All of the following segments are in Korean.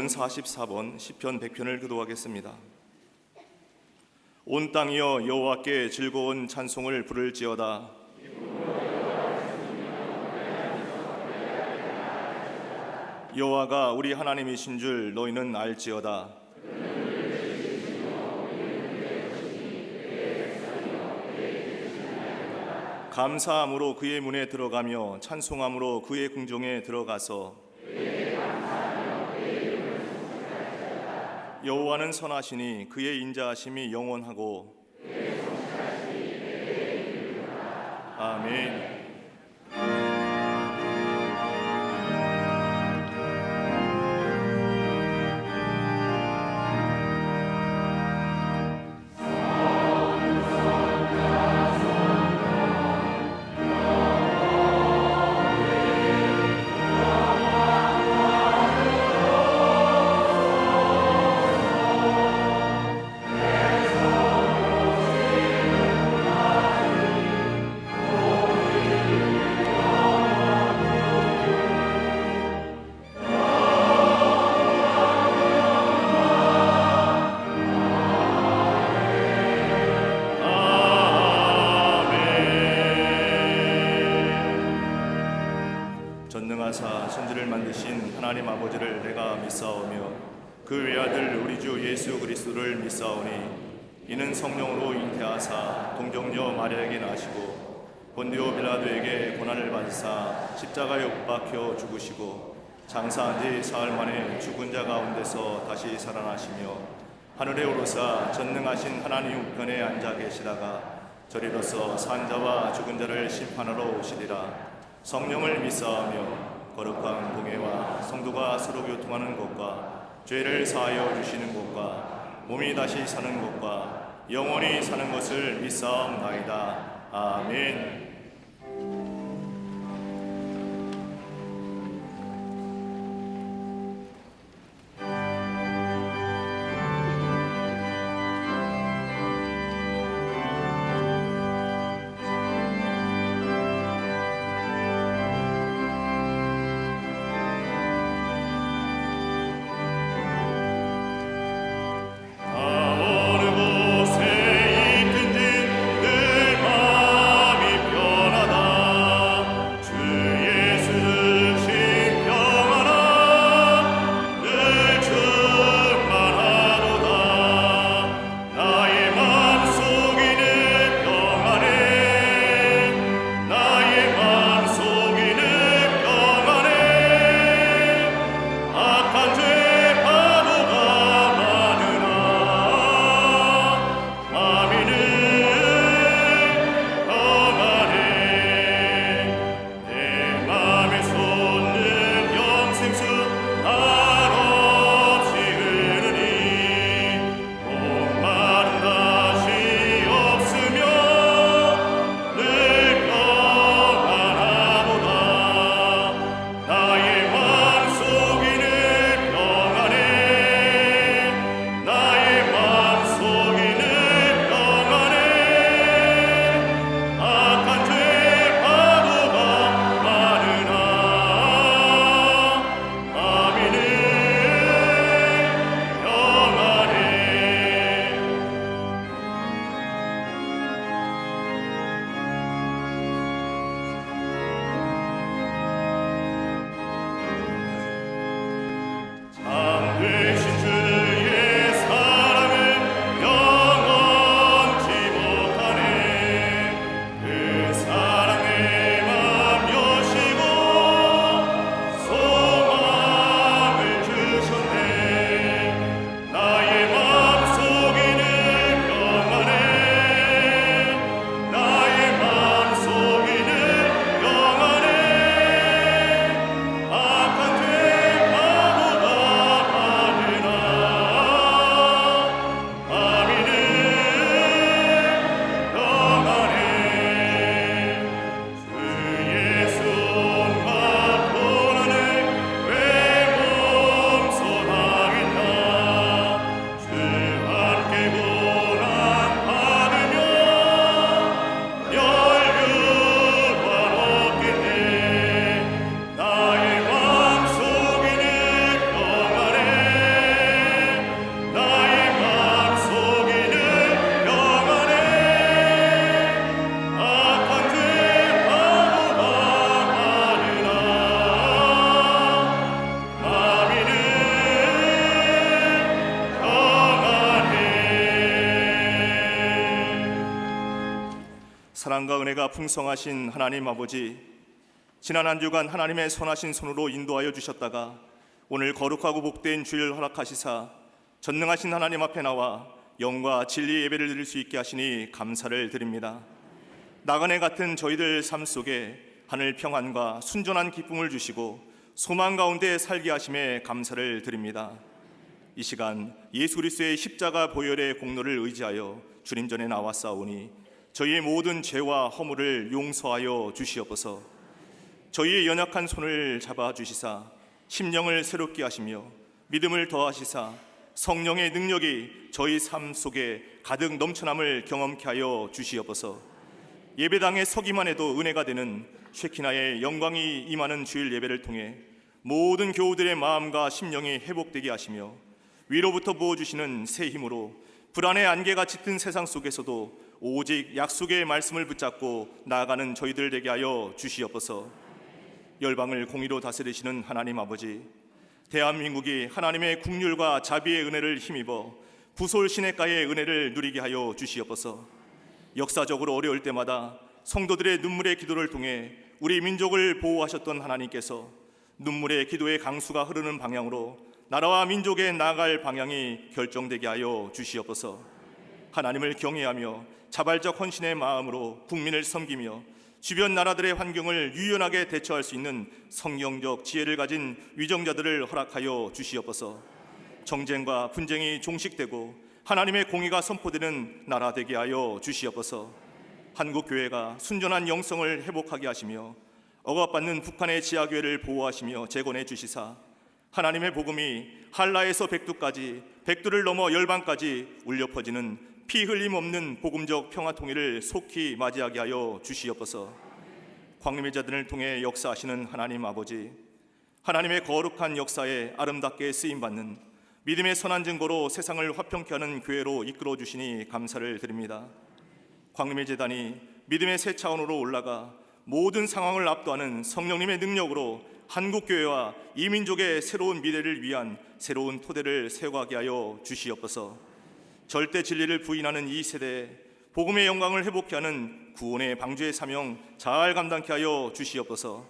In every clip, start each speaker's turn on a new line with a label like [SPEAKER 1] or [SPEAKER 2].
[SPEAKER 1] 성경은 44번 시편 100편을 기도하겠습니다. 온 땅이여 여호와께 즐거운 찬송을 부를지어다. 여호와가 우리 하나님이신 줄 너희는 알지어다. 감사함으로 그의 문에 들어가며 찬송함으로 그의 궁정에 들어가서 여호와는 선하시니 그의 인자하심이 영원하고 아멘. 전능하사 천지를 만드신 하나님 아버지를 내가 믿사오며 그 외아들 우리 주 예수 그리스도를 믿사오니 이는 성령으로 잉태하사 동정녀 마리아에게 나시고 본디오 빌라도에게 고난을 받으사 십자가에 못 박혀 죽으시고 장사한 지 사흘 만에 죽은 자 가운데서 다시 살아나시며 하늘에 오르사 전능하신 하나님 우편에 앉아 계시다가 저리로서 산 자와 죽은 자를 심판하러 오시리라. 성령을 믿사오며 거룩한 공예와 성도가 서로 교통하는 것과 죄를 사하여 주시는 것과 몸이 다시 사는 것과 영원히 사는 것을 믿사옵나이다. 아멘.
[SPEAKER 2] 어느 곳에 있든지 내 마음이
[SPEAKER 1] 사랑과 은혜가 풍성하신 하나님 아버지, 지난 한 주간 하나님의 선하신 손으로 인도하여 주셨다가 오늘 거룩하고 복된 주일 허락하시사 전능하신 하나님 앞에 나와 영과 진리 예배를 드릴 수 있게 하시니 감사를 드립니다. 나그네 같은 저희들 삶 속에 하늘 평안과 순전한 기쁨을 주시고 소망 가운데 살게 하심에 감사를 드립니다. 이 시간 예수 그리스도의 십자가 보혈의 공로를 의지하여 주님 전에 나왔사오니 저희의 모든 죄와 허물을 용서하여 주시옵소서. 저희의 연약한 손을 잡아주시사 심령을 새롭게 하시며 믿음을 더하시사 성령의 능력이 저희 삶 속에 가득 넘쳐남을 경험케 하여 주시옵소서. 예배당에 서기만 해도 은혜가 되는 쉐키나의 영광이 임하는 주일 예배를 통해 모든 교우들의 마음과 심령이 회복되게 하시며 위로부터 부어주시는 새 힘으로 불안의 안개가 짙은 세상 속에서도 오직 약속의 말씀을 붙잡고 나아가는 저희들 되게 하여 주시옵소서. 열방을 공의로 다스리시는 하나님 아버지, 대한민국이 하나님의 국률과 자비의 은혜를 힘입어 부솔 시냇가의 은혜를 누리게 하여 주시옵소서. 역사적으로 어려울 때마다 성도들의 눈물의 기도를 통해 우리 민족을 보호하셨던 하나님께서 눈물의 기도의 강수가 흐르는 방향으로 나라와 민족에 나아갈 방향이 결정되게 하여 주시옵소서. 하나님을 경외하며 자발적 헌신의 마음으로 국민을 섬기며 주변 나라들의 환경을 유연하게 대처할 수 있는 성령적 지혜를 가진 위정자들을 허락하여 주시옵소서. 정쟁과 분쟁이 종식되고 하나님의 공의가 선포되는 나라 되게 하여 주시옵소서. 한국 교회가 순전한 영성을 회복하게 하시며 억압받는 북한의 지하교회를 보호하시며 재건해 주시사 하나님의 복음이 한라에서 백두까지, 백두를 넘어 열방까지 울려 퍼지는 피 흘림 없는 복음적 평화 통일을 속히 맞이하게 하여 주시옵소서. 광림의 자들을 통해 역사하시는 하나님 아버지, 하나님의 거룩한 역사에 아름답게 쓰임받는 믿음의 선한 증거로 세상을 화평케 하는 교회로 이끌어 주시니 감사를 드립니다. 광림의 제단이 믿음의 새 차원으로 올라가 모든 상황을 압도하는 성령님의 능력으로 한국교회와 이민족의 새로운 미래를 위한 새로운 토대를 세워가게 하여 주시옵소서. 절대 진리를 부인하는 이 세대에 복음의 영광을 회복케 하는 구원의 방주의 사명 잘 감당케 하여 주시옵소서.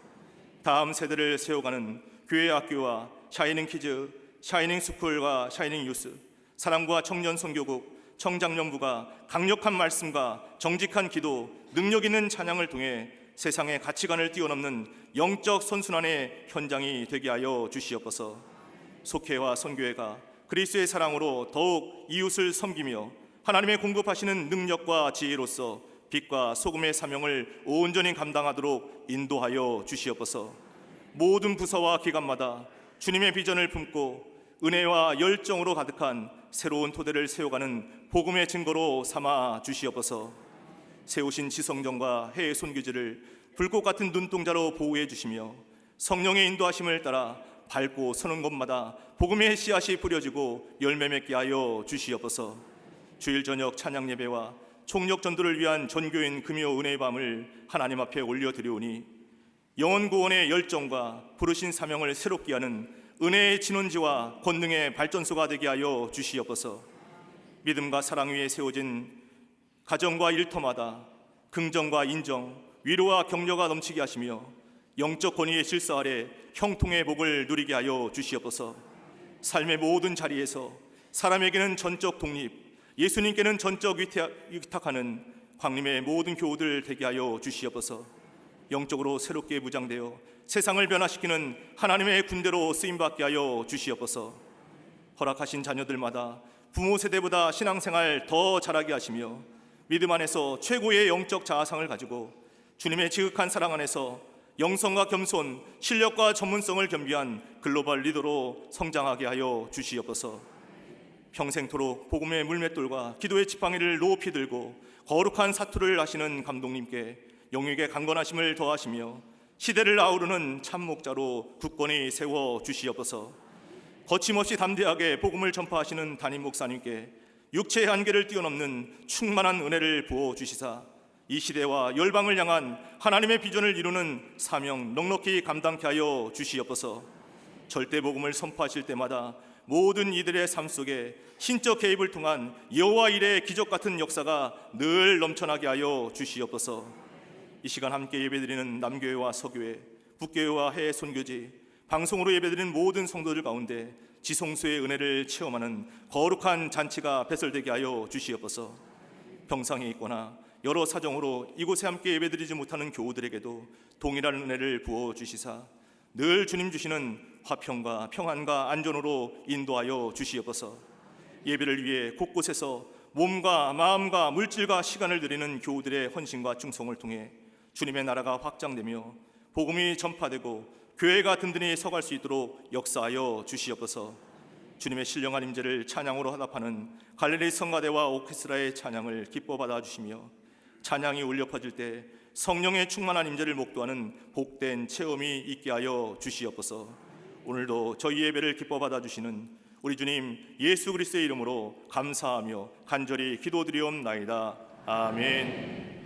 [SPEAKER 1] 다음 세대를 세워가는 교회 학교와 샤이닝 키즈, 샤이닝 스쿨과 샤이닝 유스, 사랑과 청년 선교국, 청장년부가 강력한 말씀과 정직한 기도, 능력 있는 찬양을 통해 세상의 가치관을 뛰어넘는 영적 선순환의 현장이 되게 하여 주시옵소서. 속회와 선교회가 그리스도의 사랑으로 더욱 이웃을 섬기며 하나님의 공급하시는 능력과 지혜로서 빛과 소금의 사명을 온전히 감당하도록 인도하여 주시옵소서. 모든 부서와 기관마다 주님의 비전을 품고 은혜와 열정으로 가득한 새로운 토대를 세워가는 복음의 증거로 삼아 주시옵소서. 세우신 지성전과 해외 선교지를 불꽃 같은 눈동자로 보호해 주시며 성령의 인도하심을 따라 밟고 서는 곳마다 복음의 씨앗이 뿌려지고 열매 맺게 하여 주시옵소서. 주일 저녁 찬양 예배와 총력 전도를 위한 전교인 금요 은혜의 밤을 하나님 앞에 올려드리오니 영원 구원의 열정과 부르신 사명을 새롭게 하는 은혜의 진원지와 권능의 발전소가 되게 하여 주시옵소서. 믿음과 사랑 위에 세워진 가정과 일터마다 긍정과 인정, 위로와 격려가 넘치게 하시며 영적 권위의 질서 아래 형통의 복을 누리게 하여 주시옵소서. 삶의 모든 자리에서 사람에게는 전적 독립, 예수님께는 전적 위탁하는 광림의 모든 교우들 되게 하여 주시옵소서. 영적으로 새롭게 무장되어 세상을 변화시키는 하나님의 군대로 쓰임받게 하여 주시옵소서. 허락하신 자녀들마다 부모 세대보다 신앙생활 더 잘하게 하시며 믿음 안에서 최고의 영적 자아상을 가지고 주님의 지극한 사랑 안에서 영성과 겸손, 실력과 전문성을 겸비한 글로벌 리더로 성장하게 하여 주시옵소서. 평생토록 복음의 물맷돌과 기도의 지팡이를 높이 들고 거룩한 사투를 하시는 감독님께 영육의 강건하심을 더하시며 시대를 아우르는 참목자로 굳건히 세워 주시옵소서. 거침없이 담대하게 복음을 전파하시는 담임 목사님께 육체의 한계를 뛰어넘는 충만한 은혜를 부어 주시사 이 시대와 열방을 향한 하나님의 비전을 이루는 사명 넉넉히 감당케 하여 주시옵소서. 절대 복음을 선포하실 때마다 모든 이들의 삶 속에 신적 개입을 통한 여호와 일의 기적 같은 역사가 늘 넘쳐나게 하여 주시옵소서. 이 시간 함께 예배드리는 남교회와 서교회, 북교회와 해외 선교지, 방송으로 예배드리는 모든 성도들 가운데 지성소의 은혜를 체험하는 거룩한 잔치가 배설되게 하여 주시옵소서. 병상에 있거나 여러 사정으로 이곳에 함께 예배드리지 못하는 교우들에게도 동일한 은혜를 부어 주시사 늘 주님 주시는 화평과 평안과 안전으로 인도하여 주시옵소서. 예배를 위해 곳곳에서 몸과 마음과 물질과 시간을 드리는 교우들의 헌신과 충성을 통해 주님의 나라가 확장되며 복음이 전파되고 교회가 든든히 서갈 수 있도록 역사하여 주시옵소서. 주님의 신령한 임재를 찬양으로 화답하는 갈릴리 성가대와 오케스트라의 찬양을 기뻐 받아주시며 찬양이 울려 퍼질 때 성령의 충만한 임재를 목도하는 복된 체험이 있게 하여 주시옵소서. 오늘도 저희 예배를 기뻐 받아주시는 우리 주님 예수 그리스도의 이름으로 감사하며 간절히 기도드리옵나이다. 아멘.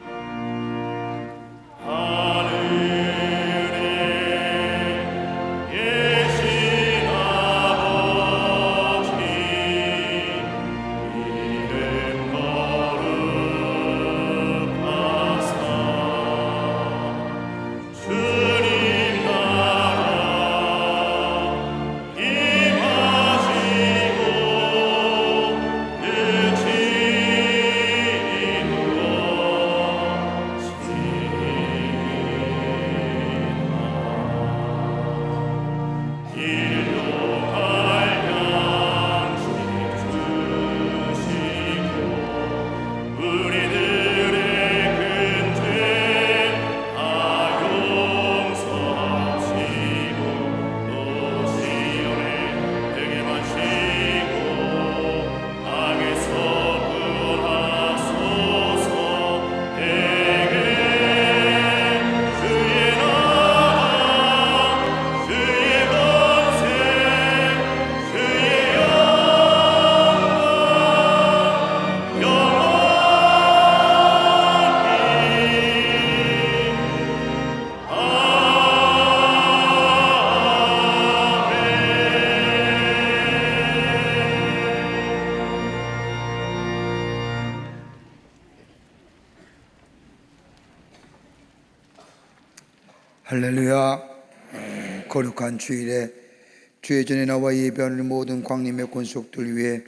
[SPEAKER 2] 할렐루야. 거룩한 주일에 주의 전에 나와 예배하는 모든 광림의 권속들 위해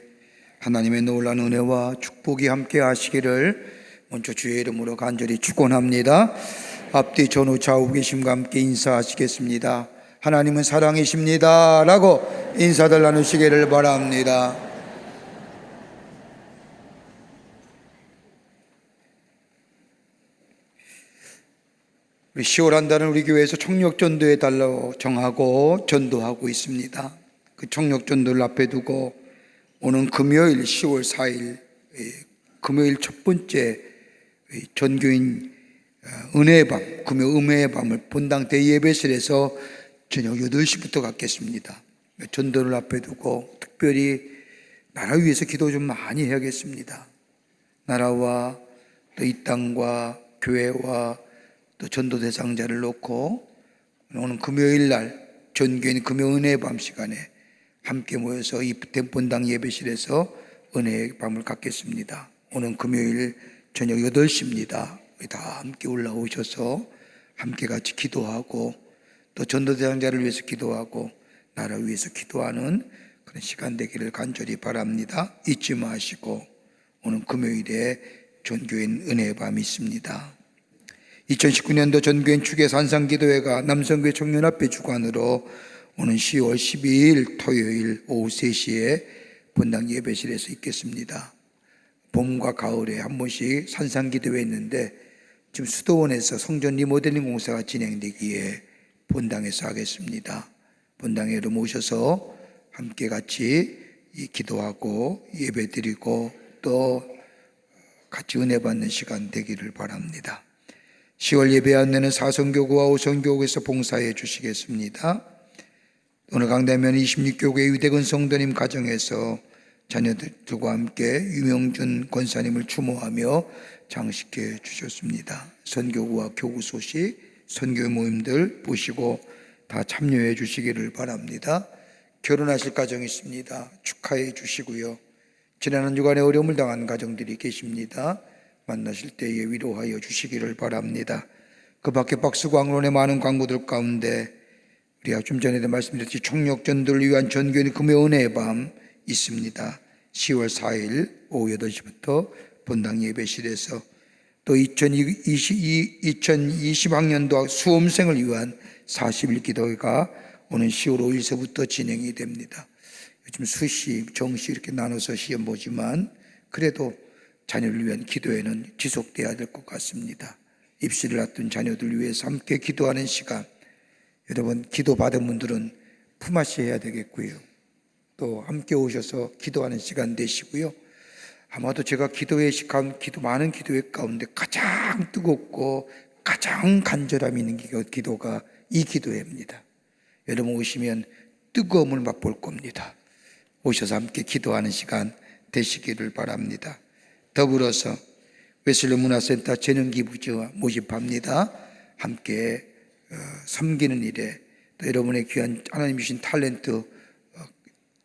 [SPEAKER 2] 하나님의 놀라운 은혜와 축복이 함께 하시기를 먼저 주의 이름으로 간절히 축원합니다. 앞뒤 전후 좌우 계심과 함께 인사하시겠습니다. 하나님은 사랑이십니다 라고 인사들 나누시기를 바랍니다. 우리 10월 한 달은 우리 교회에서 청력전도에 달라고 정하고 전도하고 있습니다. 그 청력전도를 앞에 두고 오는 금요일 10월 4일 금요일 첫 번째 전교인 은혜의 밤, 금요 은혜의 밤을 본당 대예배실에서 저녁 8시부터 갖겠습니다. 전도를 앞에 두고 특별히 나라 위해서 기도 좀 많이 해야겠습니다. 나라와 또 이 땅과 교회와 또 전도 대상자를 놓고 오늘 금요일 날 전교인 금요 은혜의 밤 시간에 함께 모여서 이 본당 예배실에서 은혜의 밤을 갖겠습니다. 오늘 금요일 저녁 8시입니다. 다 함께 올라오셔서 함께 같이 기도하고 또 전도 대상자를 위해서 기도하고 나라 위해서 기도하는 그런 시간 되기를 간절히 바랍니다. 잊지 마시고 오늘 금요일에 전교인 은혜의 밤이 있습니다. 2019년도 전교인 축의 산상기도회가 남성교회 청년합회 주관으로 오는 10월 12일 토요일 오후 3시에 본당 예배실에서 있겠습니다. 봄과 가을에 한 번씩 산상기도회 있는데 지금 수도원에서 성전 리모델링 공사가 진행되기에 본당에서 하겠습니다. 본당에로 모셔서 함께 같이 기도하고 예배드리고 또 같이 은혜 받는 시간 되기를 바랍니다. 10월 예배 안내는 사성교구와 오성교구에서 봉사해 주시겠습니다. 오늘 강대면 26교구의 유대근 성도님 가정에서 자녀들과 함께 유명준 권사님을 추모하며 장식해 주셨습니다. 선교구와 교구 소식, 선교 모임들 보시고 다 참여해 주시기를 바랍니다. 결혼하실 가정이 있습니다. 축하해 주시고요. 지난 한 주간에 어려움을 당한 가정들이 계십니다. 만나실 때에 위로하여 주시기를 바랍니다. 그 밖에 박스광론의 많은 광고들 가운데 우리가 좀 전에도 말씀드렸듯이 총력전도를 위한 전교인 금요 은혜의 밤 있습니다. 10월 4일 오후 8시부터 본당 예배실에서 또 2020학년도 수험생을 위한 40일 기도회가 오는 10월 5일서부터 진행이 됩니다. 요즘 수시, 정시 이렇게 나눠서 시험 보지만 그래도 자녀를 위한 기도회는 지속돼야 될 것 같습니다. 입시를 앞둔 자녀들 위해서 함께 기도하는 시간, 여러분 기도 받은 분들은 품앗이 해야 되겠고요. 또 함께 오셔서 기도하는 시간 되시고요. 아마도 제가 많은 기도회 가운데 가장 뜨겁고 가장 간절함이 있는 기도가 이 기도회입니다. 여러분 오시면 뜨거움을 맛볼 겁니다. 오셔서 함께 기도하는 시간 되시기를 바랍니다. 더불어서 웨슬리 문화센터 재능기부자 모집합니다. 함께 섬기는 일에 또 여러분의 귀한 하나님 주신 탤런트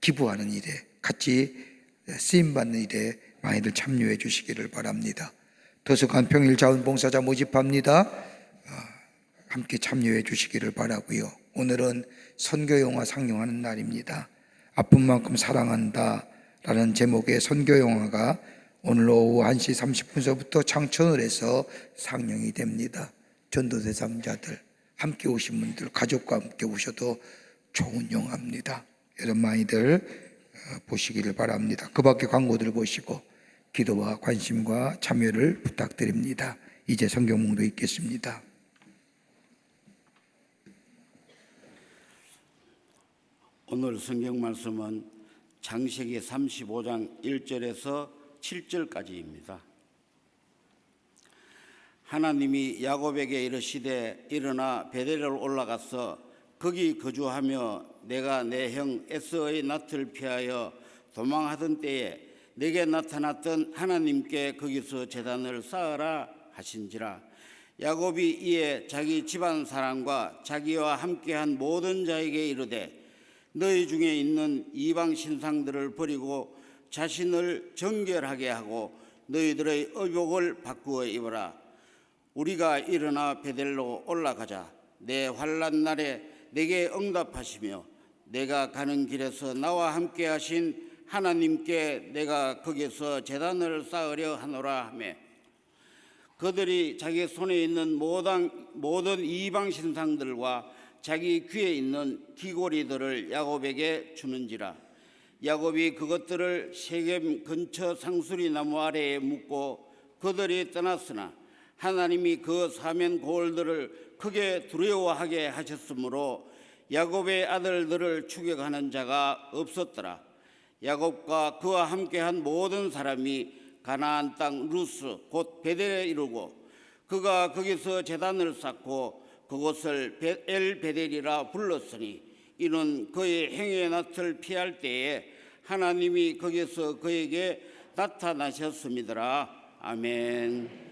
[SPEAKER 2] 기부하는 일에 같이 쓰임받는 일에 많이들 참여해 주시기를 바랍니다. 도서관 평일 자원봉사자 모집합니다. 함께 참여해 주시기를 바라고요. 오늘은 선교영화 상영하는 날입니다. 아픈 만큼 사랑한다 라는 제목의 선교영화가 오늘 오후 1시 30분서부터 창천을에서 상영이 됩니다. 전도 대상자들 함께 오신 분들 가족과 함께 오셔도 좋은 영화입니다. 여러분 많이들 보시기를 바랍니다. 그 밖에 광고들 보시고 기도와 관심과 참여를 부탁드립니다. 이제 성경문도 읽겠습니다.
[SPEAKER 3] 오늘 성경 말씀은 창세기 35장 1절에서 7절까지입니다. 하나님이 야곱에게 이르시되 일어나 베델을 올라가서 거기 거주하며 내가 내 형 에서의 낯을 피하여 도망하던 때에 내게 나타났던 하나님께 거기서 제단을 쌓으라 하신지라. 야곱이 이에 자기 집안 사람과 자기와 함께한 모든 자에게 이르되 너희 중에 있는 이방 신상들을 버리고 자신을 정결하게 하고 너희들의 의복을 바꾸어 입어라. 우리가 일어나 베델로 올라가자. 내 환난 날에 내게 응답하시며 내가 가는 길에서 나와 함께 하신 하나님께 내가 거기서 제단을 쌓으려 하노라 하며 그들이 자기 손에 있는 모든 이방 신상들과 자기 귀에 있는 귀고리들을 야곱에게 주는지라. 야곱이 그것들을 세겜 근처 상수리 나무 아래에 묻고 그들이 떠났으나 하나님이 그 사면 고을들을 크게 두려워하게 하셨으므로 야곱의 아들들을 추격하는 자가 없었더라. 야곱과 그와 함께한 모든 사람이 가나안 땅 루스 곧 베델에 이르고 그가 거기서 제단을 쌓고 그곳을 엘 베델이라 불렀으니 이는 그의 행위의 낯을 피할 때에 하나님이 거기서 그에게 나타나셨음이더라. 아멘.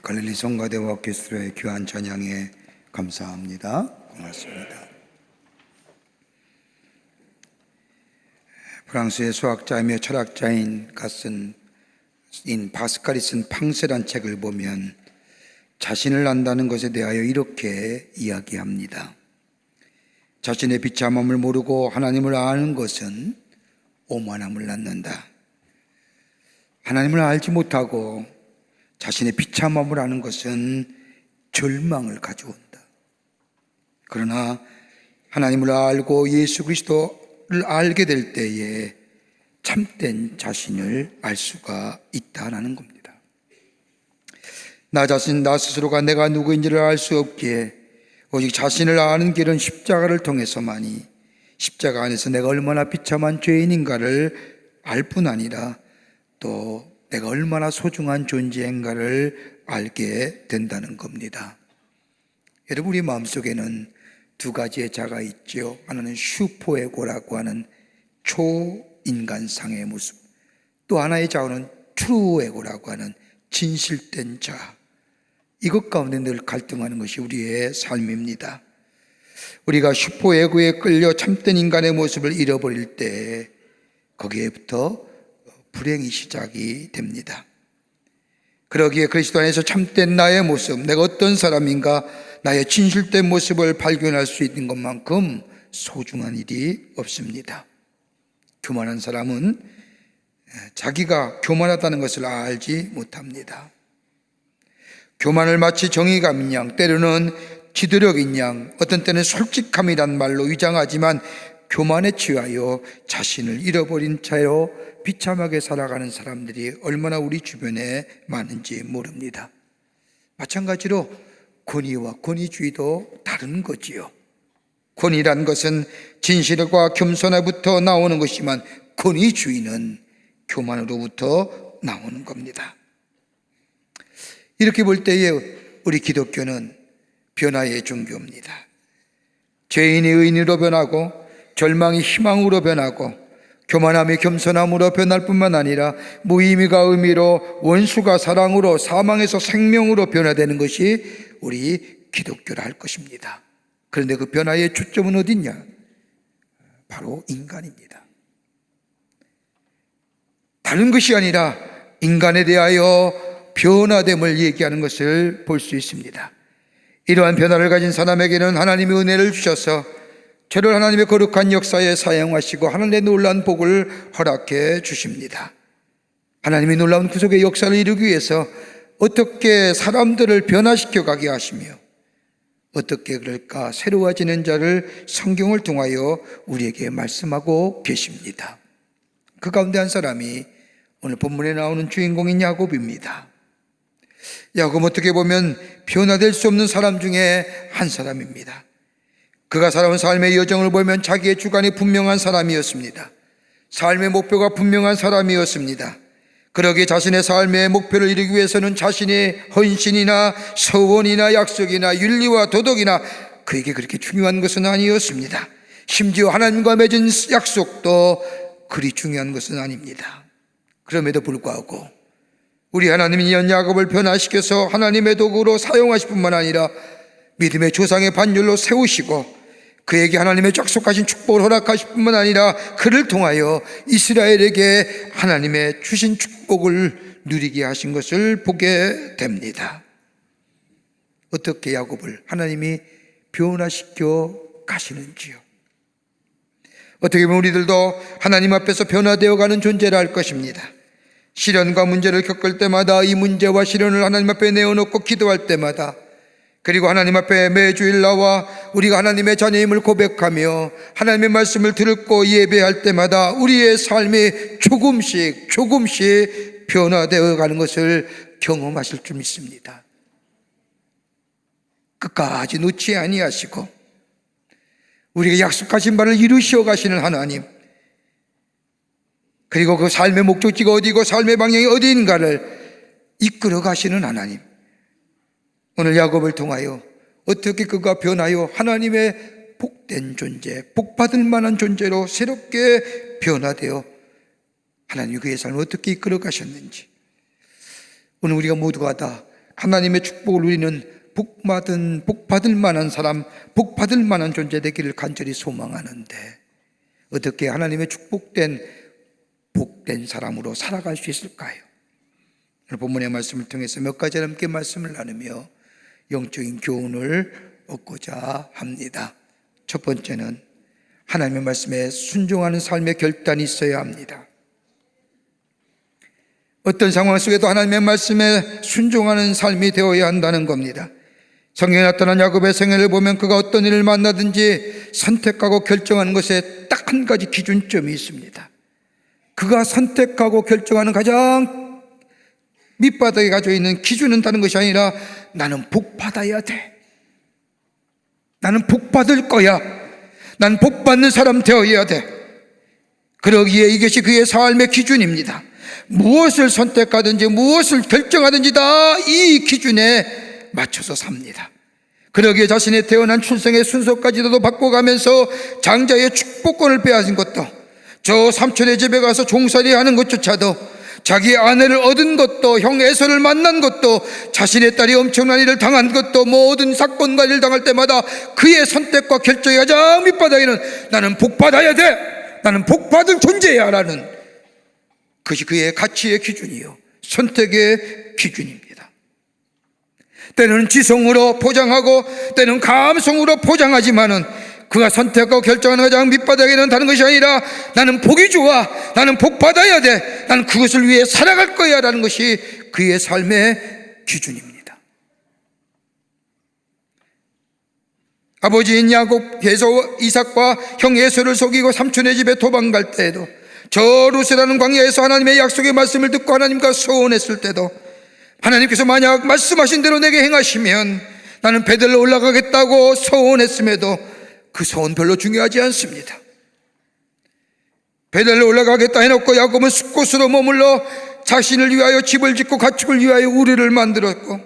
[SPEAKER 2] 갈릴리 성가대와 오케스트라의 귀한 찬양에 감사합니다. 고맙습니다. 프랑스의 수학자이며 철학자인 파스칼이 쓴 팡세란 책을 보면 자신을 안다는 것에 대하여 이렇게 이야기합니다. 자신의 비참함을 모르고 하나님을 아는 것은 오만함을 낳는다. 하나님을 알지 못하고 자신의 비참함을 아는 것은 절망을 가져온다. 그러나 하나님을 알고 예수 그리스도를 알게 될 때에 참된 자신을 알 수가 있다는 겁니다. 나 스스로가 내가 누구인지를 알 수 없기에 오직 자신을 아는 길은 십자가를 통해서만이, 십자가 안에서 내가 얼마나 비참한 죄인인가를 알 뿐 아니라 또 내가 얼마나 소중한 존재인가를 알게 된다는 겁니다. 여러분, 우리 마음속에는 두 가지의 자가 있죠. 하나는 슈퍼에고라고 하는 초인간상의 모습, 또 하나의 자는 트루에고라고 하는 진실된 자. 이것 가운데 늘 갈등하는 것이 우리의 삶입니다. 우리가 슈퍼에고에 끌려 참된 인간의 모습을 잃어버릴 때 거기에부터 불행이 시작이 됩니다. 그러기에 그리스도 안에서 참된 나의 모습, 내가 어떤 사람인가, 나의 진실된 모습을 발견할 수 있는 것만큼 소중한 일이 없습니다. 교만한 사람은 자기가 교만하다는 것을 알지 못합니다. 교만을 마치 정의감인 양, 때로는 지도력인 양, 어떤 때는 솔직함이란 말로 위장하지만 교만에 취하여 자신을 잃어버린 채로 비참하게 살아가는 사람들이 얼마나 우리 주변에 많은지 모릅니다. 마찬가지로 권위와 권위주의도 다른 거지요. 권위란 것은 진실과 겸손에부터 나오는 것이지만 권위주의는 교만으로부터 나오는 겁니다. 이렇게 볼 때에 우리 기독교는 변화의 종교입니다. 죄인이 의인으로 변하고 절망이 희망으로 변하고 교만함이 겸손함으로 변할 뿐만 아니라 무의미가 의미로, 원수가 사랑으로, 사망에서 생명으로 변화되는 것이 우리 기독교라 할 것입니다. 그런데 그 변화의 초점은 어디냐? 바로 인간입니다. 다른 것이 아니라 인간에 대하여 변화됨을 얘기하는 것을 볼 수 있습니다. 이러한 변화를 가진 사람에게는 하나님의 은혜를 주셔서 저를 하나님의 거룩한 역사에 사용하시고 하늘의 놀라운 복을 허락해 주십니다. 하나님의 놀라운 구속의 역사를 이루기 위해서 어떻게 사람들을 변화시켜 가게 하시며 어떻게 그럴까 새로워지는 자를 성경을 통하여 우리에게 말씀하고 계십니다. 그 가운데 한 사람이 오늘 본문에 나오는 주인공인 야곱입니다. 야곱은 어떻게 보면 변화될 수 없는 사람 중에 한 사람입니다. 그가 살아온 삶의 여정을 보면 자기의 주관이 분명한 사람이었습니다. 삶의 목표가 분명한 사람이었습니다. 그러기에 자신의 삶의 목표를 이루기 위해서는 자신의 헌신이나 서원이나 약속이나 윤리와 도덕이나 그에게 그렇게 중요한 것은 아니었습니다. 심지어 하나님과 맺은 약속도 그리 중요한 것은 아닙니다. 그럼에도 불구하고 우리 하나님이 이 야곱을 변화시켜서 하나님의 도구로 사용하실 뿐만 아니라 믿음의 조상의 반열로 세우시고 그에게 하나님의 약속하신 축복을 허락하실 뿐만 아니라 그를 통하여 이스라엘에게 하나님의 주신 축복을 누리게 하신 것을 보게 됩니다. 어떻게 야곱을 하나님이 변화시켜 가시는지요. 어떻게 보면 우리들도 하나님 앞에서 변화되어 가는 존재라 할 것입니다. 시련과 문제를 겪을 때마다 이 문제와 시련을 하나님 앞에 내어놓고 기도할 때마다, 그리고 하나님 앞에 매주일 나와 우리가 하나님의 자녀임을 고백하며 하나님의 말씀을 듣고 예배할 때마다 우리의 삶이 조금씩 변화되어 가는 것을 경험하실 줄 믿습니다. 끝까지 놓지 아니하시고 우리에게 약속하신 바를 이루시어 가시는 하나님, 그리고 그 삶의 목적지가 어디고 삶의 방향이 어디인가를 이끌어 가시는 하나님, 오늘 야곱을 통하여 어떻게 그가 변하여 하나님의 복된 존재, 복받을 만한 존재로 새롭게 변화되어 하나님이 그의 삶을 어떻게 이끌어 가셨는지, 오늘 우리가 모두가 다 하나님의 축복을 누리는 복받을 만한 사람, 복받을 만한 존재 되기를 간절히 소망하는데 어떻게 하나님의 축복된 복된 사람으로 살아갈 수 있을까요? 오늘 본문의 말씀을 통해서 몇 가지 함께 말씀을 나누며 영적인 교훈을 얻고자 합니다. 첫 번째는 하나님의 말씀에 순종하는 삶의 결단이 있어야 합니다. 어떤 상황 속에도 하나님의 말씀에 순종하는 삶이 되어야 한다는 겁니다. 성경에 나타난 야곱의 생애를 보면 그가 어떤 일을 만나든지 선택하고 결정하는 것에 딱 한 가지 기준점이 있습니다. 그가 선택하고 결정하는 가장 밑바닥에 가지고 있는 기준은 다른 것이 아니라 나는 복받아야 돼. 나는 복받을 거야. 난 복받는 사람 되어야 돼. 그러기에 이것이 그의 삶의 기준입니다. 무엇을 선택하든지 무엇을 결정하든지 다 이 기준에 맞춰서 삽니다. 그러기에 자신의 태어난 출생의 순서까지도 바꿔가면서 장자의 축복권을 빼앗은 것도, 저 삼촌의 집에 가서 종살이 하는 것조차도, 자기 아내를 얻은 것도, 형 에서를 만난 것도, 자신의 딸이 엄청난 일을 당한 것도, 모든 사건과 일을 당할 때마다 그의 선택과 결정의 가장 밑바닥에는 나는 복받아야 돼, 나는 복받을 존재야 라는 그것이 그의 가치의 기준이요, 선택의 기준입니다. 때는 지성으로 포장하고 때는 감성으로 포장하지만은 그가 선택하고 결정하는 가장 밑바닥에는 다른 것이 아니라 나는 복이 좋아, 나는 복 받아야 돼, 나는 그것을 위해 살아갈 거야 라는 것이 그의 삶의 기준입니다. 아버지인 야곱, 이삭과 형 에서를 속이고 삼촌의 집에 도망갈 때에도, 저 루스라는 광야에서 하나님의 약속의 말씀을 듣고 하나님과 소원했을 때도 하나님께서 만약 말씀하신 대로 내게 행하시면 나는 베델로 올라가겠다고 소원했음에도 그 소원 별로 중요하지 않습니다. 베델로 올라가겠다 해놓고 야곱은 숲곳으로 머물러 자신을 위하여 집을 짓고 가축을 위하여 우리를 만들었고,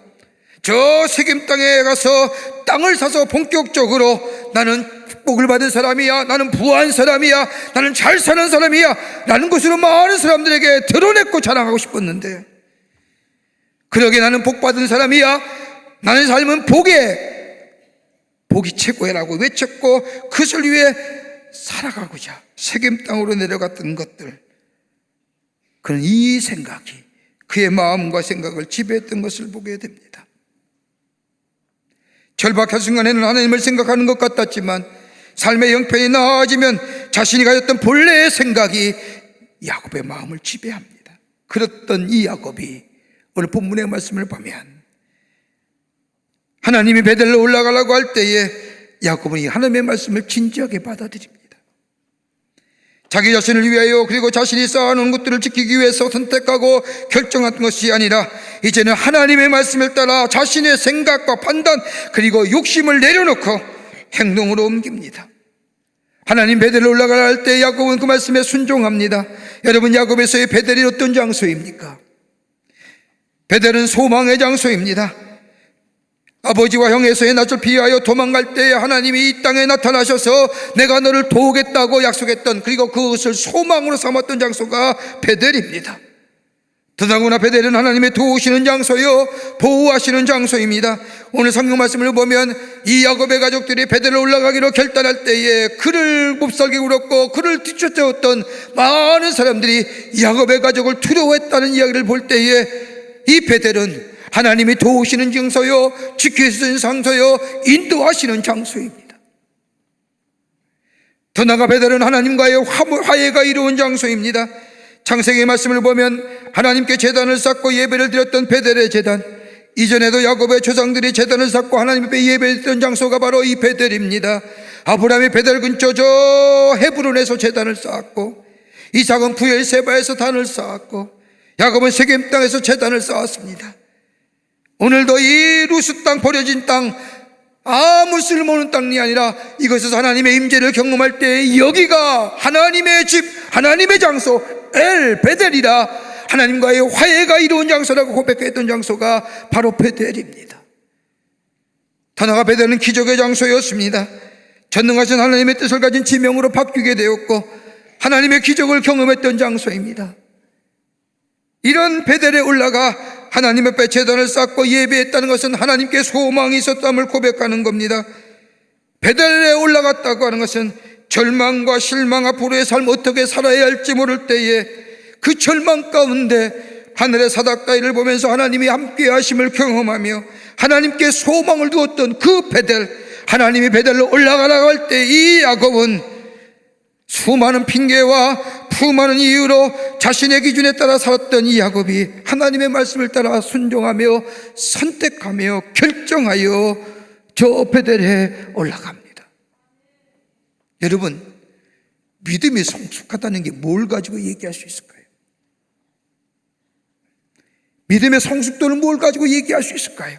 [SPEAKER 2] 저 세겜 땅에 가서 땅을 사서 본격적으로 나는 축복을 받은 사람이야, 나는 부한 사람이야, 나는 잘 사는 사람이야 라는 것으로 많은 사람들에게 드러냈고 자랑하고 싶었는데, 그러게 나는 복받은 사람이야, 나는 삶은 복이 최고야라고 외쳤고 그것을 위해 살아가고자 세겜 땅으로 내려갔던 것들, 그는 이 생각이 그의 마음과 생각을 지배했던 것을 보게 됩니다. 절박한 순간에는 하나님을 생각하는 것 같았지만 삶의 형편이 나아지면 자신이 가졌던 본래의 생각이 야곱의 마음을 지배합니다. 그랬던 이 야곱이 오늘 본문의 말씀을 보면 하나님이 베델로 올라가라고 할 때에 야곱은 이 하나님의 말씀을 진지하게 받아들입니다. 자기 자신을 위하여 그리고 자신이 쌓아놓은 것들을 지키기 위해서 선택하고 결정한 것이 아니라 이제는 하나님의 말씀을 따라 자신의 생각과 판단 그리고 욕심을 내려놓고 행동으로 옮깁니다. 하나님 베델로 올라가라 할 때 야곱은 그 말씀에 순종합니다. 여러분, 야곱에서의 베델이 어떤 장소입니까? 베델은 소망의 장소입니다. 아버지와 형 에서의 낯을 피하여 도망갈 때에 하나님이 이 땅에 나타나셔서 내가 너를 도우겠다고 약속했던, 그리고 그것을 소망으로 삼았던 장소가 베델입니다. 더더구나 베델은 하나님의 도우시는 장소요, 보호하시는 장소입니다. 오늘 성경 말씀을 보면 이 야곱의 가족들이 베델로 올라가기로 결단할 때에 그를 몹살게 울었고 그를 뒤쫓아왔던 많은 사람들이 야곱의 가족을 두려워했다는 이야기를 볼 때에 이 베델은 하나님이 도우시는 장소요, 지키시는 장소요, 인도하시는 장소입니다. 더 나아가 베델은 하나님과의 화해가 이루어진 장소입니다. 창세기 말씀을 보면 하나님께 제단을 쌓고 예배를 드렸던 베델의 제단, 이전에도 야곱의 조상들이 제단을 쌓고 하나님 앞에 예배했던 장소가 바로 이 베델입니다. 아브라함이 베델 근처 저 헤브론에서 제단을 쌓았고, 이삭은 부엘세바에서 단을 쌓았고, 야곱은 세겜 땅에서 제단을 쌓았습니다. 오늘도 이 루스 땅, 버려진 땅, 아무 쓸모없는 땅이 아니라 이것에서 하나님의 임재를 경험할 때 여기가 하나님의 집, 하나님의 장소, 엘 베델이라, 하나님과의 화해가 이루어진 장소라고 고백했던 장소가 바로 베델입니다. 더 나아가 베델은 기적의 장소였습니다. 전능하신 하나님의 뜻을 가진 지명으로 바뀌게 되었고 하나님의 기적을 경험했던 장소입니다. 이런 베델에 올라가 하나님 앞에 제단을 쌓고 예배했다는 것은 하나님께 소망이 있었다함을 고백하는 겁니다. 베델에 올라갔다고 하는 것은 절망과 실망, 앞으로의 삶 어떻게 살아야 할지 모를 때에 그 절망 가운데 하늘의 사닥다리를 보면서 하나님이 함께 하심을 경험하며 하나님께 소망을 두었던 그 베델, 하나님이 베델로 올라가라고 할 때 이 야곱은 수많은 핑계와 수많은 이유로 자신의 기준에 따라 살았던 이 야곱이 하나님의 말씀을 따라 순종하며 선택하며 결정하여 저 베델에 올라갑니다. 여러분, 믿음이 성숙하다는 게 뭘 가지고 얘기할 수 있을까요? 믿음의 성숙도는 뭘 가지고 얘기할 수 있을까요?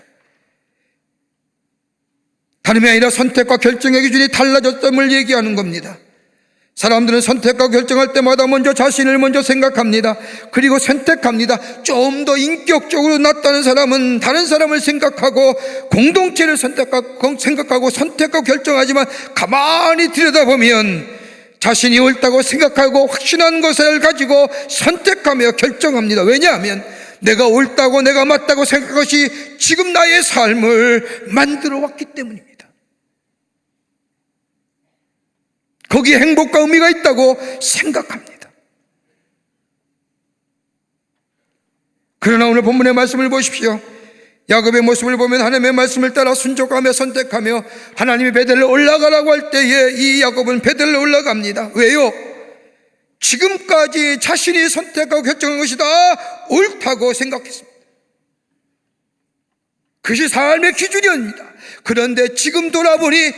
[SPEAKER 2] 다름이 아니라 선택과 결정의 기준이 달라졌음을 얘기하는 겁니다. 사람들은 선택과 결정할 때마다 먼저 자신을 먼저 생각합니다. 그리고 선택합니다. 좀 더 인격적으로 낫다는 사람은 다른 사람을 생각하고 공동체를 생각하고 선택과 결정하지만 가만히 들여다보면 자신이 옳다고 생각하고 확신한 것을 가지고 선택하며 결정합니다. 왜냐하면 내가 옳다고 내가 맞다고 생각한 것이 지금 나의 삶을 만들어 왔기 때문입니다. 거기에 행복과 의미가 있다고 생각합니다. 그러나 오늘 본문의 말씀을 보십시오. 야곱의 모습을 보면 하나님의 말씀을 따라 순종하며 선택하며 하나님이 베델로 올라가라고 할 때에 이 야곱은 베델로 올라갑니다. 왜요? 지금까지 자신이 선택하고 결정한 것이 다 옳다고 생각했습니다. 그것이 삶의 기준이었습니다. 그런데 지금 돌아보니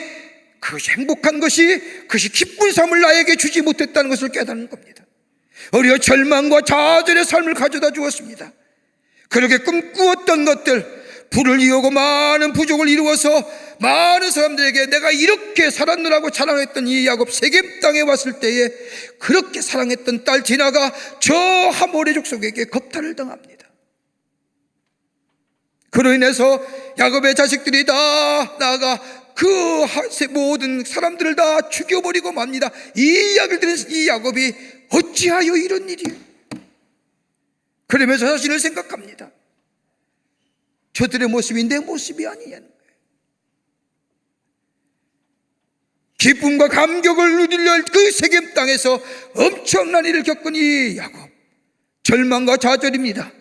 [SPEAKER 2] 그것이 행복한 것이, 그것이 기쁜 삶을 나에게 주지 못했다는 것을 깨닫는 겁니다. 오히려 절망과 좌절의 삶을 가져다 주었습니다. 그렇게 꿈꾸었던 것들, 부를 이루고 많은 부족을 이루어서 많은 사람들에게 내가 이렇게 살았느라고 자랑했던 이 야곱, 세겜 땅에 왔을 때에 그렇게 사랑했던 딸 디나가 저 하몰의 족속에게 겁탈을 당합니다. 그로 인해서 야곱의 자식들이 다 나아가 그 모든 사람들을 다 죽여버리고 맙니다. 이 이야기를 들은 이 야곱이 어찌하여 이런 일이? 그러면서 자신을 생각합니다. 저들의 모습이 내 모습이 아니냐는 거예요. 기쁨과 감격을 누리려 그 세겜 땅에서 엄청난 일을 겪은 이 야곱, 절망과 좌절입니다.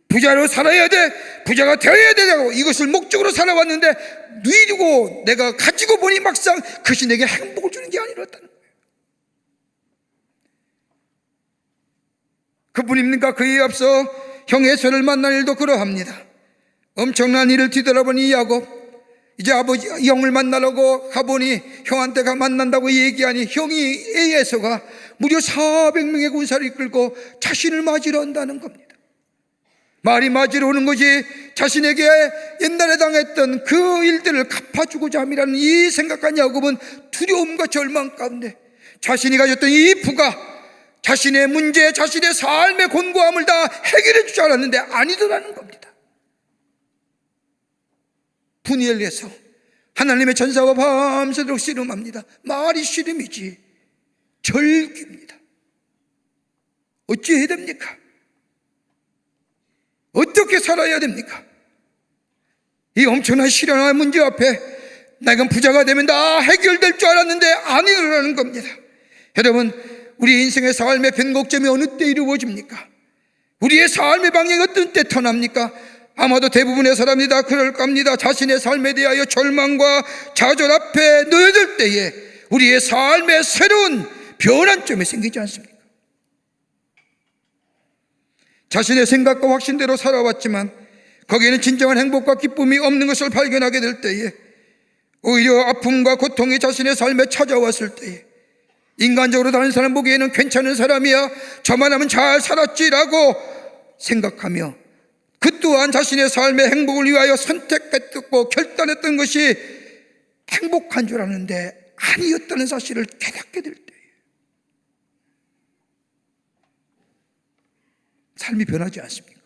[SPEAKER 2] 부자로 살아야 돼, 부자가 되어야 되고 이것을 목적으로 살아왔는데 누리고 내가 가지고 보니 막상 그것이 내게 행복을 주는 게 아니었다는 거예요. 그뿐입니까? 그에 앞서 형 에서를 만난 일도 그러합니다. 엄청난 일을 뒤돌아보니 야곱, 이제 아버지 형을 만나려고 가보니 형한테 만난다고 얘기하니 형이 에서가 무려 400명의 군사를 이끌고 자신을 맞으러 온다는 겁니다. 말이 맞으러 오는 것이 자신에게 옛날에 당했던 그 일들을 갚아주고자 함이라는 이 생각한 야곱은 두려움과 절망 가운데 자신이 가졌던 이 부가 자신의 문제, 자신의 삶의 곤고함을 다 해결해 주지 않았는데 아니더라는 겁니다. 분이엘에서 하나님의 전사와 밤새도록 씨름합니다. 말이 씨름이지 절규입니다. 어찌 해야 됩니까? 어떻게 살아야 됩니까? 이 엄청난 시련과 문제 앞에 내가 부자가 되면 다 해결될 줄 알았는데 아니라는 겁니다. 여러분, 우리 인생의 삶의 변곡점이 어느 때 이루어집니까? 우리의 삶의 방향이 어떤 때 터납니까? 아마도 대부분의 사람이 다 그럴 겁니다. 자신의 삶에 대하여 절망과 좌절 앞에 놓여들 때에 우리의 삶의 새로운 변환점이 생기지 않습니까? 자신의 생각과 확신대로 살아왔지만 거기에는 진정한 행복과 기쁨이 없는 것을 발견하게 될 때에 오히려 아픔과 고통이 자신의 삶에 찾아왔을 때에 인간적으로 다른 사람 보기에는 괜찮은 사람이야, 저만 하면 잘 살았지라고 생각하며 그 또한 자신의 삶의 행복을 위하여 선택했고 결단했던 것이 행복한 줄 아는데 아니었다는 사실을 깨닫게 될 때에 삶이 변하지 않습니까?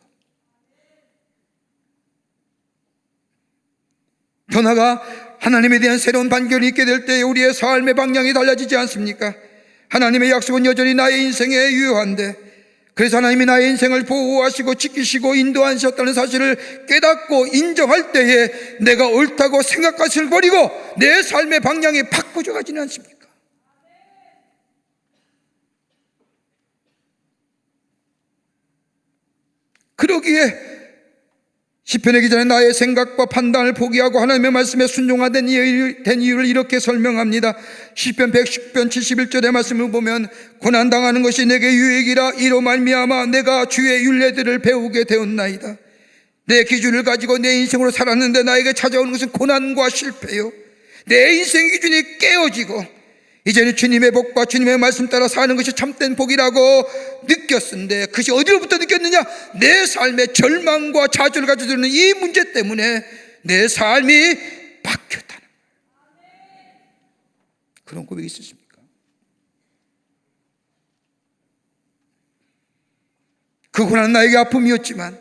[SPEAKER 2] 변화가 하나님에 대한 새로운 반결이 있게 될 때 우리의 삶의 방향이 달라지지 않습니까? 하나님의 약속은 여전히 나의 인생에 유효한데 그래서 하나님이 나의 인생을 보호하시고 지키시고 인도하셨다는 사실을 깨닫고 인정할 때에 내가 옳다고 생각하시를 버리고 내 삶의 방향이 바꿔져 가지는 않습니까? 그러기에 시편의 기자는 나의 생각과 판단을 포기하고 하나님의 말씀에 순종하된 이유를 이렇게 설명합니다. 시편 110편 71절의 말씀을 보면 고난당하는 것이 내게 유익이라 이로 말미암아 내가 주의 율례들을 배우게 되었나이다. 내 기준을 가지고 내 인생으로 살았는데 나에게 찾아오는 것은 고난과 실패요. 내 인생 기준이 깨어지고 이제는 주님의 복과 주님의 말씀 따라 사는 것이 참된 복이라고 느꼈는데 그것이 어디로부터 느꼈느냐? 내 삶의 절망과 좌절을 가지고 있는 이 문제 때문에 내 삶이 바뀌었다는 그런 고백이 있으십니까? 그 고난은 나에게 아픔이었지만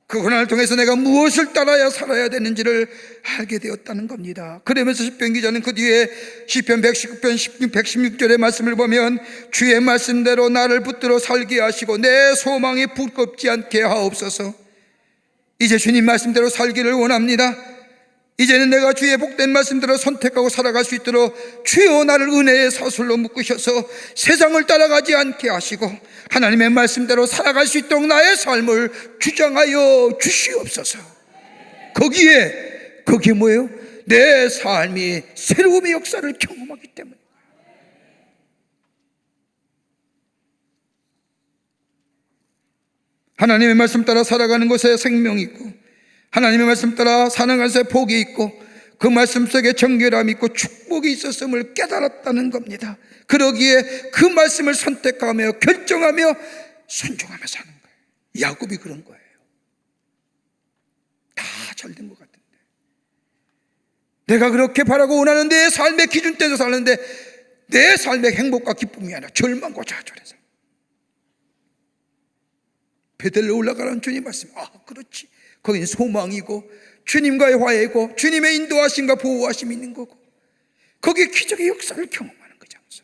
[SPEAKER 2] 그 고난을 통해서 내가 무엇을 따라야 살아야 되는지를 알게 되었다는 겁니다. 그러면서 시편 기자는 그 뒤에 시편 119편 116절의 말씀을 보면 주의 말씀대로 나를 붙들어 살게 하시고 내 소망이 부끄럽지 않게 하옵소서. 이제 주님 말씀대로 살기를 원합니다. 이제는 내가 주의 복된 말씀대로 선택하고 살아갈 수 있도록 주여 나를 은혜의 사슬로 묶으셔서 세상을 따라가지 않게 하시고 하나님의 말씀대로 살아갈 수 있도록 나의 삶을 주장하여 주시옵소서. 거기에 뭐예요? 내 삶이 새로움의 역사를 경험하기 때문에. 하나님의 말씀 따라 살아가는 것에 생명이 있고 하나님의 말씀 따라 사는 것에 복이 있고 그 말씀 속에 정결함이 있고 축복이 있었음을 깨달았다는 겁니다. 그러기에 그 말씀을 선택하며 결정하며 순종하며 사는 거예요. 야곱이 그런 거예요. 다 잘 된 것 같은데 내가 그렇게 바라고 원하는 내 삶의 기준대로 사는데 내 삶의 행복과 기쁨이 아니라 절망과 좌절해서 베델로 올라가라는 주님 말씀. 그렇지. 거기는 소망이고 주님과의 화해고 주님의 인도하심과 보호하심이 있는 거고 거기에 기적의 역사를 경험하는 그 장소.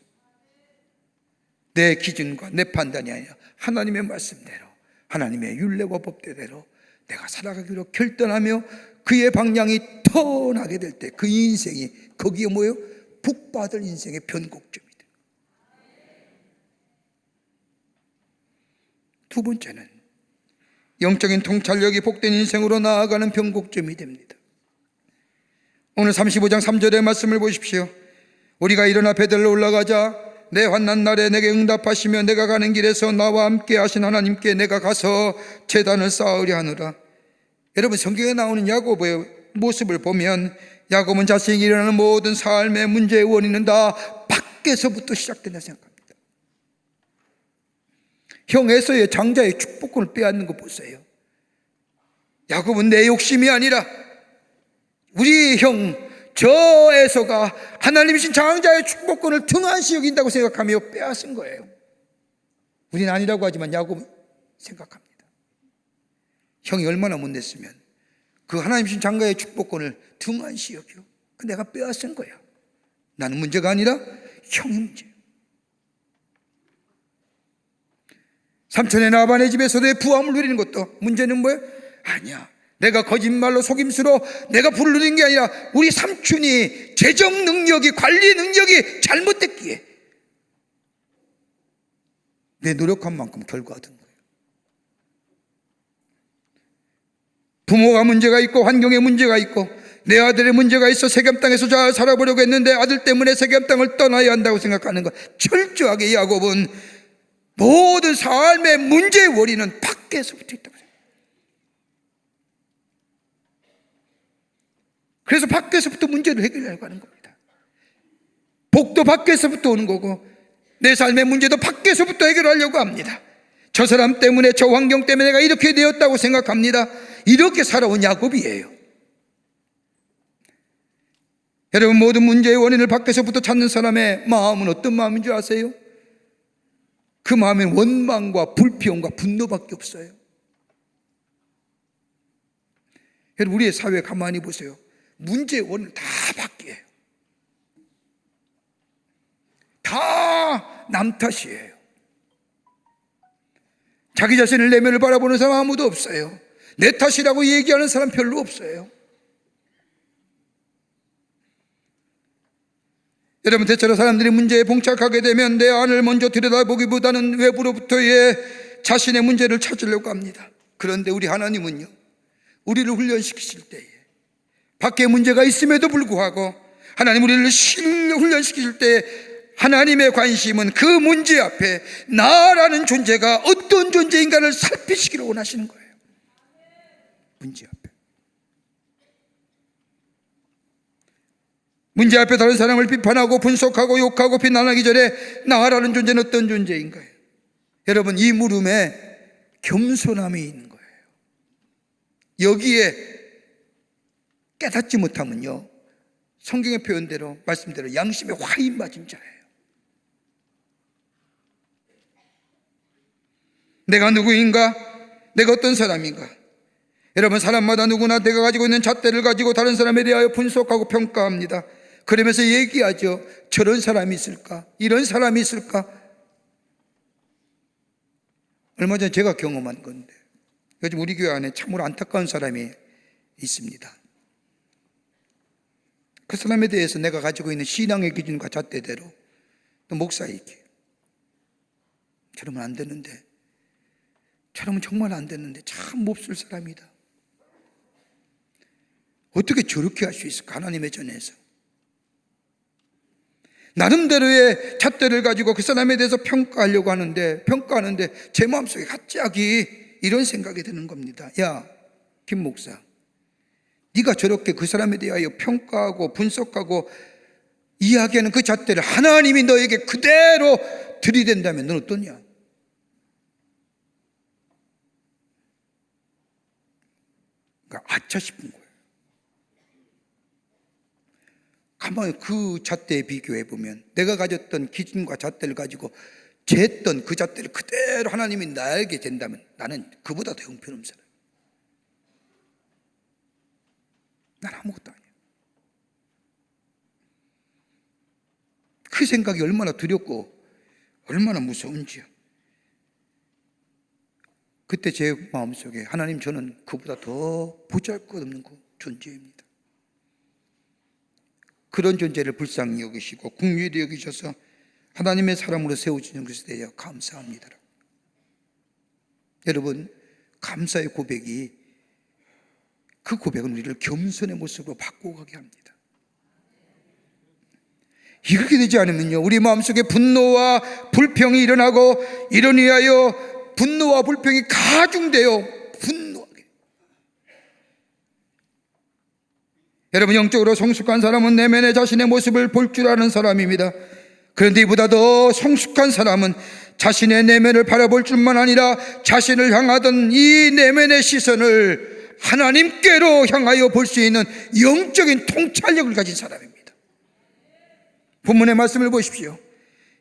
[SPEAKER 2] 내 기준과 내 판단이 아니라 하나님의 말씀대로 하나님의 율례와 법대로 내가 살아가기로 결단하며 그의 방향이 터나게 될 때 그 인생이 거기에 뭐예요? 복받을 인생의 변곡점이 돼요. 두 번째는 영적인 통찰력이 복된 인생으로 나아가는 변곡점이 됩니다. 오늘 35장 3절의 말씀을 보십시오. 우리가 일어나 베델로 올라가자 내 환난 날에 내게 응답하시며 내가 가는 길에서 나와 함께 하신 하나님께 내가 가서 제단을 쌓으려 하노라. 여러분 성경에 나오는 야곱의 모습을 보면 야곱은 자신이 일어나는 모든 삶의 문제의 원인은 다 밖에서부터 시작된다 생각합니다. 형 에서의 장자의 축복권을 빼앗는 거 보세요. 야곱은 내 욕심이 아니라 우리 형 저 에서가 하나님이신 장자의 축복권을 등한시 여긴다고 생각하며 빼앗은 거예요. 우리는 아니라고 하지만 야곱은 생각합니다. 형이 얼마나 못냈으면 그 하나님이신 장자의 축복권을 등한시 여겨. 내가 빼앗은 거야. 나는 문제가 아니라 형이 문제예요. 삼촌의 나반의 집에서 내 부함을 누리는 것도 문제는 뭐예요? 아니야. 내가 거짓말로 속임수로 내가 부를 누리는 게 아니라 우리 삼촌이 재정 능력이 관리 능력이 잘못됐기에 내 노력한 만큼 결과가 든 거예요. 부모가 문제가 있고 환경에 문제가 있고 내 아들의 문제가 있어 세겜 땅에서 잘 살아보려고 했는데 아들 때문에 세겜 땅을 떠나야 한다고 생각하는 것. 철저하게 야곱은 모든 삶의 문제의 원인은 밖에서부터 있다고 생각해요. 그래서 밖에서부터 문제를 해결하려고 하는 겁니다. 복도 밖에서부터 오는 거고 내 삶의 문제도 밖에서부터 해결하려고 합니다. 저 사람 때문에 저 환경 때문에 내가 이렇게 되었다고 생각합니다. 이렇게 살아온 야곱이에요. 여러분 모든 문제의 원인을 밖에서부터 찾는 사람의 마음은 어떤 마음인 줄 아세요? 그 마음엔 원망과 불평과 분노밖에 없어요. 여러분 우리의 사회 가만히 보세요. 문제의 원인 다 밖이에요. 다 남 탓이에요. 자기 자신을 내면을 바라보는 사람 아무도 없어요. 내 탓이라고 얘기하는 사람 별로 없어요. 여러분, 대체로 사람들이 문제에 봉착하게 되면 내 안을 먼저 들여다보기보다는 외부로부터의 자신의 문제를 찾으려고 합니다. 그런데 우리 하나님은요, 우리를 훈련시키실 때에 밖에 문제가 있음에도 불구하고 하나님 우리를 훈련시키실 때 하나님의 관심은 그 문제 앞에 나라는 존재가 어떤 존재인가를 살피시기를 원하시는 거예요. 문제 앞에. 문제 앞에 다른 사람을 비판하고 분석하고 욕하고 비난하기 전에 나라는 존재는 어떤 존재인가요? 여러분, 이 물음에 겸손함이 있는 거예요. 여기에 깨닫지 못하면요, 성경의 표현대로, 말씀대로 양심에 화인 맞은 자예요. 내가 누구인가? 내가 어떤 사람인가? 여러분, 사람마다 누구나 내가 가지고 있는 잣대를 가지고 다른 사람에 대하여 분석하고 평가합니다. 그러면서 얘기하죠. 저런 사람이 있을까? 이런 사람이 있을까? 얼마 전에 제가 경험한 건데, 요즘 우리 교회 안에 참으로 안타까운 사람이 있습니다. 그 사람에 대해서 내가 가지고 있는 신앙의 기준과 잣대대로, 또 목사에게 저러면 안 되는데, 저러면 정말 안 되는데 참 몹쓸 사람이다. 어떻게 저렇게 할 수 있을까? 하나님의 전에서 나름대로의 잣대를 가지고 그 사람에 대해서 평가하는데 제 마음속에 갑자기 이런 생각이 드는 겁니다. 야, 김 목사, 네가 저렇게 그 사람에 대하여 평가하고 분석하고 이야기하는 그 잣대를 하나님이 너에게 그대로 들이댄다면 넌 어떠냐? 그러니까 아차 싶은 거예요. 가만히 그 잣대에 비교해 보면 내가 가졌던 기준과 잣대를 가지고 쟀던 그 잣대를 그대로 하나님이 나에게 잰다면 나는 그보다 더 형편없는 사람. 난 아무것도 아니야. 그 생각이 얼마나 두렵고 얼마나 무서운지요. 그때 제 마음속에 하나님, 저는 그보다 더 보잘것없는 존재입니다. 그런 존재를 불쌍히 여기시고 긍휼히 여기셔서 하나님의 사람으로 세워주는 것에 대하여 감사합니다. 여러분, 감사의 고백이, 그 고백은 우리를 겸손의 모습으로 바꿔가게 합니다. 이렇게 되지 않으면요, 우리 마음속에 분노와 불평이 일어나고 이런 위하여 분노와 불평이 가중되어 분노하게. 여러분, 영적으로 성숙한 사람은 내면의 자신의 모습을 볼 줄 아는 사람입니다. 그런데 이보다 더 성숙한 사람은 자신의 내면을 바라볼 줄만 아니라 자신을 향하던 이 내면의 시선을 하나님께로 향하여 볼 수 있는 영적인 통찰력을 가진 사람입니다. 본문의 말씀을 보십시오.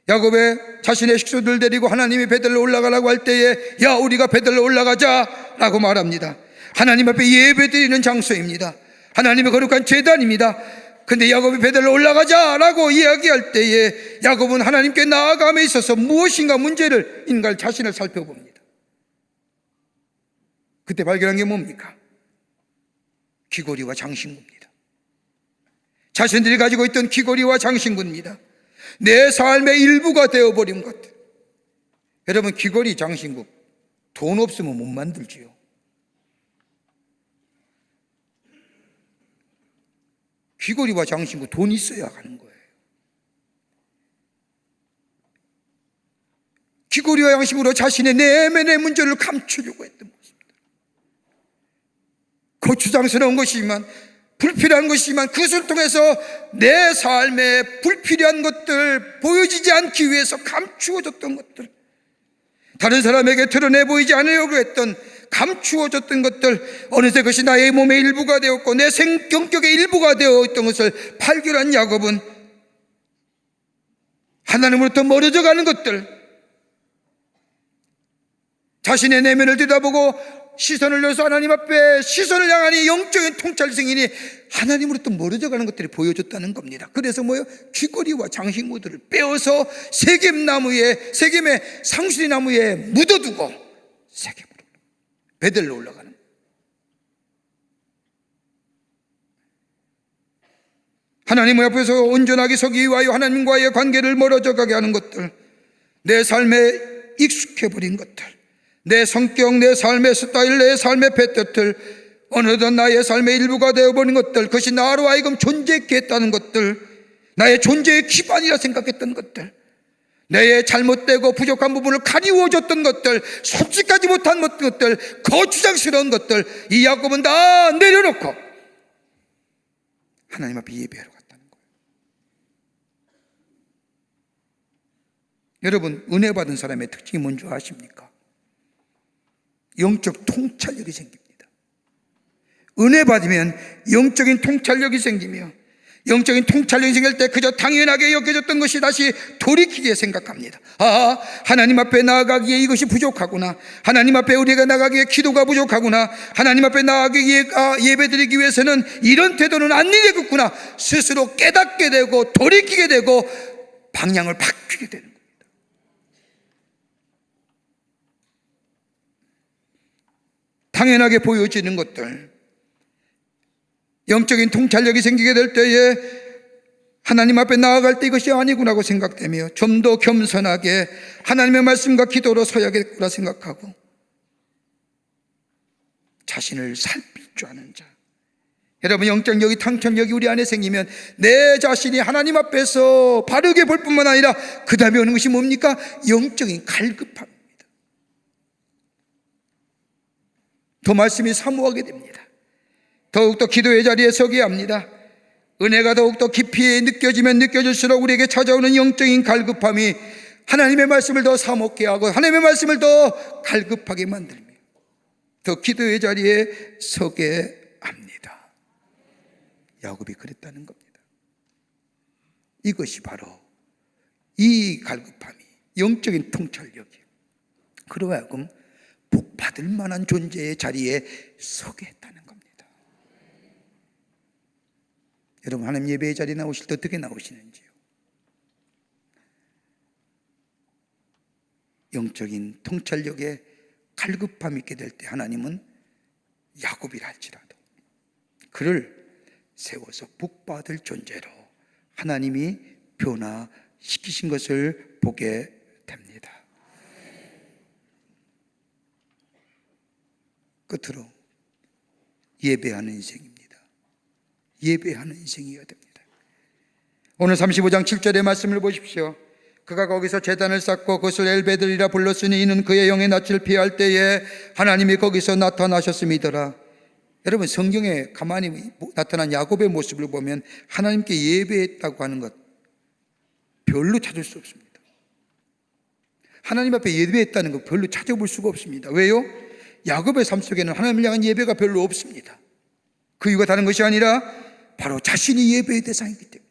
[SPEAKER 2] 야곱의 자신의 식구들 데리고 하나님이 베들로 올라가라고 할 때에 야, 우리가 베들로 올라가자 라고 말합니다. 하나님 앞에 예배드리는 장소입니다. 하나님의 거룩한 제단입니다. 근데 야곱이 베들로 올라가자 라고 이야기할 때에 야곱은 하나님께 나아감에 있어서 무엇인가 문제를, 인간 자신을 살펴봅니다. 그때 발견한 게 뭡니까? 귀고리와 장신구입니다. 자신들이 가지고 있던 귀고리와 장신구입니다. 내 삶의 일부가 되어버린 것들. 여러분, 귀걸이, 장신구 돈 없으면 못 만들지요. 귀걸이와 장신구 돈 있어야 하는 거예요. 귀걸이와 장신구로 자신의 내면의 문제를 감추려고 했던 것입니다. 고추장스러운 것이지만, 불필요한 것이지만 그것을 통해서 내 삶에 불필요한 것들, 보여지지 않기 위해서 감추어졌던 것들, 다른 사람에게 드러내 보이지 않으려고 했던 감추어졌던 것들, 어느새 그것이 나의 몸의 일부가 되었고 내 성격의 일부가 되어 있던 것을 발견한 야곱은 하나님으로부터 멀어져 가는 것들, 자신의 내면을 들여다보고 시선을 넣어서 하나님 앞에 시선을 향하니 영적인 통찰 승인이 하나님으로부터 멀어져 가는 것들이 보여줬다는 겁니다. 그래서 뭐요? 귀걸이와 장신구들을 빼어서 세겜의 상수리 나무에 묻어두고 세겜으로, 베델로 올라가는. 하나님 앞에서 온전하게 서기 위하여 하나님과의 관계를 멀어져 가게 하는 것들, 내 삶에 익숙해버린 것들, 내 성격, 내 삶의 스타일, 내 삶의 패턴들, 어느덧 나의 삶의 일부가 되어버린 것들, 그것이 나로 하여금 존재했게 했다는 것들, 나의 존재의 기반이라 생각했던 것들, 내 잘못되고 부족한 부분을 가리워줬던 것들, 솔직하지 못한 것들, 거추장스러운 것들, 이 야곱은 다 내려놓고 하나님 앞에 예배하러 갔다는 거예요. 여러분, 은혜 받은 사람의 특징이 뭔지 아십니까? 영적 통찰력이 생깁니다. 은혜 받으면 영적인 통찰력이 생기며, 영적인 통찰력이 생길 때 그저 당연하게 여겨졌던 것이 다시 돌이키게 생각합니다. 하나님 앞에 나아가기에 이것이 부족하구나, 하나님 앞에 우리가 나가기에 기도가 부족하구나, 하나님 앞에 나아가기에 예배드리기 위해서는 이런 태도는 안 되겠구나, 스스로 깨닫게 되고 돌이키게 되고 방향을 바뀌게 되는 겁니다. 당연하게 보여지는 것들, 영적인 통찰력이 생기게 될 때에 하나님 앞에 나아갈 때 이것이 아니구나고 생각되며 좀 더 겸손하게 하나님의 말씀과 기도로 서야겠구나 생각하고 자신을 살필 줄 아는 자. 여러분, 영적력이, 통찰력이 우리 안에 생기면 내 자신이 하나님 앞에서 바르게 볼 뿐만 아니라 그 다음에 오는 것이 뭡니까? 영적인 갈급함입니다. 더 말씀이 사모하게 됩니다. 더욱더 기도의 자리에 서게 합니다. 은혜가 더욱더 깊이 느껴지면 느껴질수록 우리에게 찾아오는 영적인 갈급함이 하나님의 말씀을 더 사먹게 하고 하나님의 말씀을 더 갈급하게 만들며 더 기도의 자리에 서게 합니다. 야곱이 그랬다는 겁니다. 이것이 바로 이 갈급함이, 영적인 통찰력이 그로 하여금 복 받을 만한 존재의 자리에 서게 했다는 겁니다. 여러분, 하나님 예배의 자리에 나오실 때 어떻게 나오시는지요? 영적인 통찰력에 갈급함이 있게 될 때 하나님은 야곱이라 할지라도 그를 세워서 복받을 존재로 하나님이 변화시키신 것을 보게 됩니다. 끝으로 예배하는 인생입니다. 예배하는 인생이어야 됩니다. 오늘 35장 7절의 말씀을 보십시오. 그가 거기서 제단을 쌓고 그것을 엘베들이라 불렀으니 이는 그의 영의 낯을 피할 때에 하나님이 거기서 나타나셨음이더라. 여러분, 성경에 가만히 나타난 야곱의 모습을 보면 하나님께 예배했다고 하는 것 별로 찾을 수 없습니다. 하나님 앞에 예배했다는 것 별로 찾아볼 수가 없습니다. 왜요? 야곱의 삶 속에는 하나님을 향한 예배가 별로 없습니다. 그 이유가 다른 것이 아니라 바로 자신이 예배의 대상이기 때문에,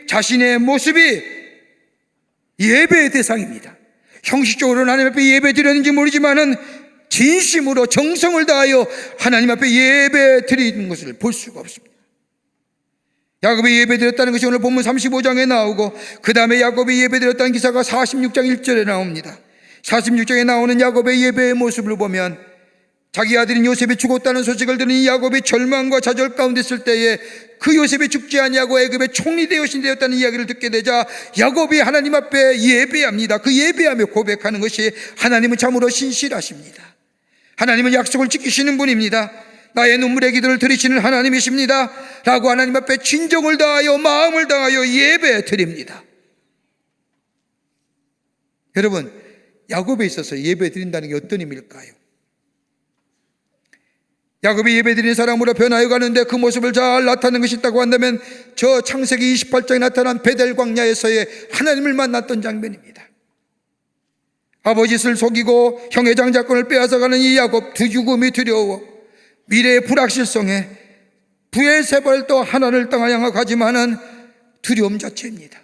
[SPEAKER 2] 자신의 모습이 예배의 대상입니다. 형식적으로는 하나님 앞에 예배 드렸는지 모르지만은 진심으로 정성을 다하여 하나님 앞에 예배 드리는 것을 볼 수가 없습니다. 야곱이 예배 드렸다는 것이 오늘 본문 35장에 나오고 그 다음에 야곱이 예배 드렸다는 기사가 46장 1절에 나옵니다. 46장에 나오는 야곱의 예배의 모습을 보면 자기 아들인 요셉이 죽었다는 소식을 들은 이 야곱이 절망과 좌절 가운데 있을 때에 그 요셉이 죽지 아니하고 애굽의 총리 대신 되었다는 이야기를 듣게 되자 야곱이 하나님 앞에 예배합니다. 그 예배하며 고백하는 것이 하나님은 참으로 신실하십니다. 하나님은 약속을 지키시는 분입니다. 나의 눈물의 기도를 들으시는 하나님이십니다 라고 하나님 앞에 진정을 다하여 마음을 다하여 예배 드립니다. 여러분, 야곱에 있어서 예배 드린다는 게 어떤 의미일까요? 야곱이 예배드리는 사람으로 변화해 가는데 그 모습을 잘 나타내는 것이 있다고 한다면 저 창세기 28장에 나타난 베델 광야에서의 하나님을 만났던 장면입니다. 아버지를 속이고 형의 장자권을 빼앗아가는 이 야곱, 두 죽음이 두려워 미래의 불확실성에 부엘세바를 또 하나를 향하여 가지만은 두려움 자체입니다.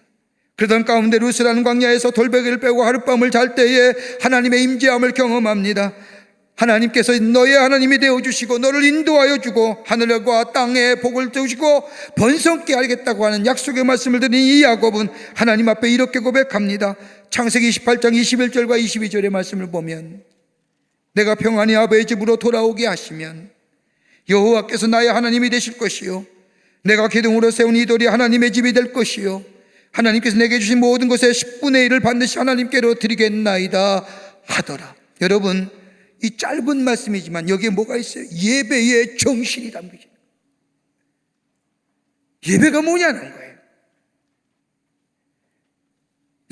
[SPEAKER 2] 그러던 가운데 루스라는 광야에서 돌베개를 빼고 하룻밤을 잘 때에 하나님의 임재함을 경험합니다. 하나님께서 너의 하나님이 되어주시고 너를 인도하여 주고 하늘과 땅에 복을 주시고 번성케 하겠다고 하는 약속의 말씀을 드린 이 야곱은 하나님 앞에 이렇게 고백합니다. 창세기 28장 21절과 22절의 말씀을 보면 내가 평안히 아버지의 집으로 돌아오게 하시면 여호와께서 나의 하나님이 되실 것이요 내가 기둥으로 세운 이 돌이 하나님의 집이 될 것이요 하나님께서 내게 주신 모든 것의 10분의 1을 반드시 하나님께로 드리겠나이다 하더라. 여러분, 이 짧은 말씀이지만 여기에 뭐가 있어요? 예배의 정신이 담겨져. 예배가 뭐냐는 거예요.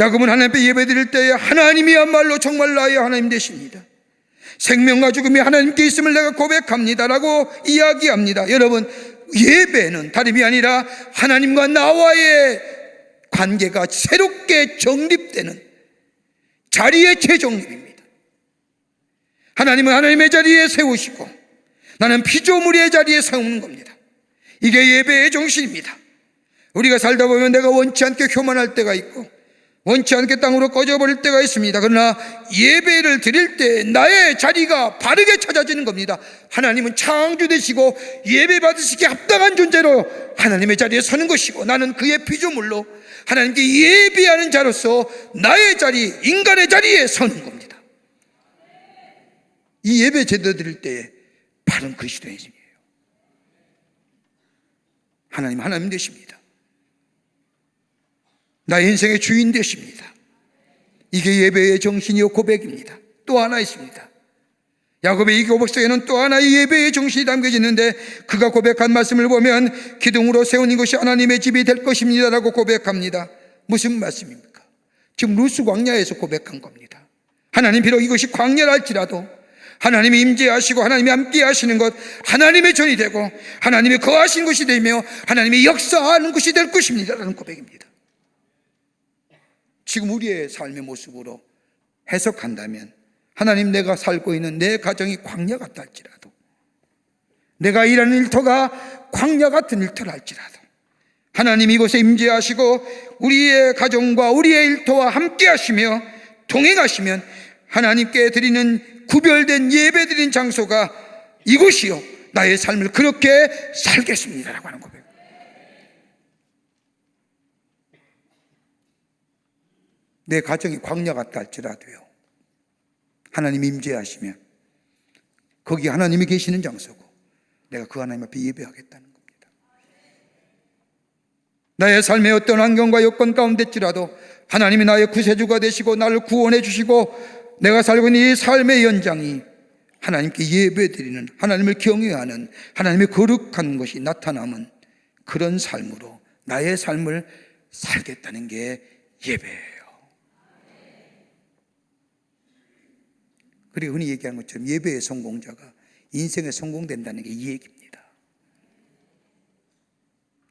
[SPEAKER 2] 야곱은 하나님 앞에 예배 드릴 때에 하나님이야말로 정말 나의 하나님 되십니다. 생명과 죽음이 하나님께 있음을 내가 고백합니다 라고 이야기합니다. 여러분, 예배는 다름이 아니라 하나님과 나와의 관계가 새롭게 정립되는 자리의 재정립입니다. 하나님은 하나님의 자리에 세우시고 나는 피조물의 자리에 세우는 겁니다. 이게 예배의 정신입니다. 우리가 살다 보면 내가 원치 않게 교만할 때가 있고 원치 않게 땅으로 꺼져버릴 때가 있습니다. 그러나 예배를 드릴 때 나의 자리가 바르게 찾아지는 겁니다. 하나님은 창조 되시고 예배 받으시기에 합당한 존재로 하나님의 자리에 서는 것이고 나는 그의 피조물로 하나님께 예배하는 자로서 나의 자리, 인간의 자리에 서는 겁니다. 이 예배 제대로 드릴 때에 바른 그리스도인이에요. 하나님 되십니다. 나의 인생의 주인 되십니다. 이게 예배의 정신이요 고백입니다. 또 하나 있습니다. 야곱의 이 고백 속에는 또 하나의 예배의 정신이 담겨지는데 그가 고백한 말씀을 보면 기둥으로 세운 이것이 하나님의 집이 될 것입니다 라고 고백합니다. 무슨 말씀입니까? 지금 루스 광야에서 고백한 겁니다. 하나님 비록 이것이 광야라 할지라도 하나님이 임재하시고 하나님이 함께 하시는 것, 하나님의 전이 되고 하나님이 거하신 것이 되며 하나님이 역사하는 것이 될 것입니다 라는 고백입니다. 지금 우리의 삶의 모습으로 해석한다면 하나님, 내가 살고 있는 내 가정이 광야 같다 할지라도, 내가 일하는 일터가 광야 같은 일터라 할지라도 하나님 이곳에 임재하시고 우리의 가정과 우리의 일터와 함께 하시며 동행하시면 하나님께 드리는 구별된 예배 드리는 장소가 이곳이요 나의 삶을 그렇게 살겠습니다 라고 하는 거예요. 내 가정이 광야 같다 할지라도요 하나님 임재하시면 거기 하나님이 계시는 장소고 내가 그 하나님 앞에 예배하겠다는 겁니다. 나의 삶의 어떤 환경과 여건 가운데일지라도 하나님이 나의 구세주가 되시고 나를 구원해 주시고 내가 살고 있는 이 삶의 연장이 하나님께 예배드리는, 하나님을 경외하는, 하나님의 거룩한 것이 나타나는 그런 삶으로 나의 삶을 살겠다는 게 예배예요. 그리고 흔히 얘기하는 것처럼 예배의 성공자가 인생에 성공된다는 게 이 얘기입니다.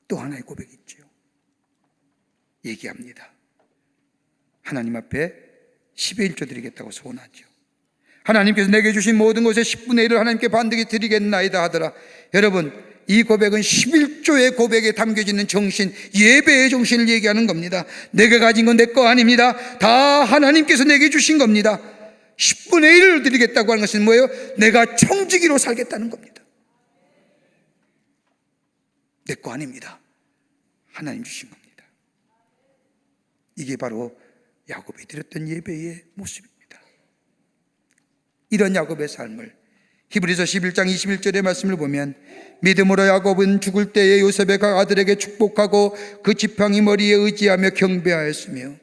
[SPEAKER 2] 또 하나의 고백이 있죠. 얘기합니다. 하나님 앞에 10의 1조 드리겠다고 소원하죠. 하나님께서 내게 주신 모든 것의 10분의 1을 하나님께 반드시 드리겠나이다 하더라. 여러분, 이 고백은 11조의 고백에 담겨지는 정신, 예배의 정신을 얘기하는 겁니다. 내가 가진 건 내 거 아닙니다. 다 하나님께서 내게 주신 겁니다. 10분의 1을 드리겠다고 하는 것은 뭐예요? 내가 청지기로 살겠다는 겁니다. 내 거 아닙니다. 하나님 주신 겁니다. 이게 바로 야곱이 드렸던 예배의 모습입니다. 이런 야곱의 삶을 히브리서 11장 21절의 말씀을 보면 믿음으로 야곱은 죽을 때에 요셉의 각 아들에게 축복하고 그 지팡이 머리에 의지하며 경배하였으며,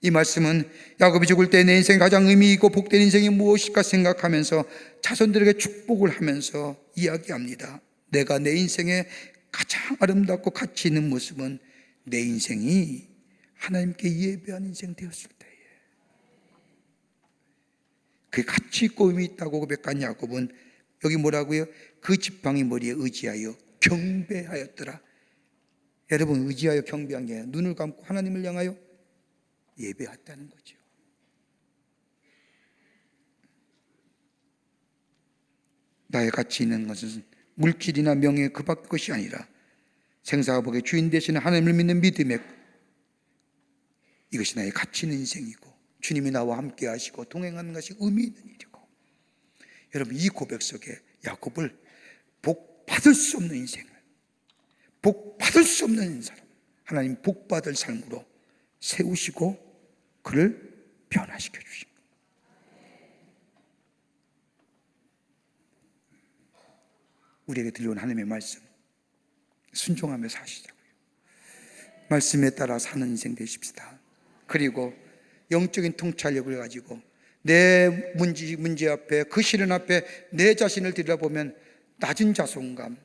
[SPEAKER 2] 이 말씀은 야곱이 죽을 때 내 인생 가장 의미 있고 복된 인생이 무엇일까 생각하면서 자손들에게 축복을 하면서 이야기합니다. 내가 내 인생에 가장 아름답고 가치 있는 모습은 내 인생이 하나님께 예배한 인생 되었을 때에 그게 가치 있고 의미 있다고 고백한 야곱은 여기 뭐라고요? 그 지팡이 머리에 의지하여 경배하였더라. 여러분, 의지하여 경배한 게 아니라 눈을 감고 하나님을 향하여 예배했다는 거죠. 나의 가치 있는 것은 물질이나 명예 그 밖의 것이 아니라 생사와 복의 주인 되시는 하나님을 믿는 믿음의, 이것이 나의 가치 있는 인생이고 주님이 나와 함께 하시고 동행하는 것이 의미 있는 일이고, 여러분, 이 고백 속에 야곱을 복 받을 수 없는 인생을, 복 받을 수 없는 사람, 하나님 복 받을 삶으로 세우시고 그를 변화시켜 주신 거예요. 우리에게 들려온 하나님의 말씀 순종하며 사시자고요. 말씀에 따라 사는 인생 되십시다. 그리고 영적인 통찰력을 가지고 내 문제 앞에, 그 시련 앞에 내 자신을 들여다보면 낮은 자존감,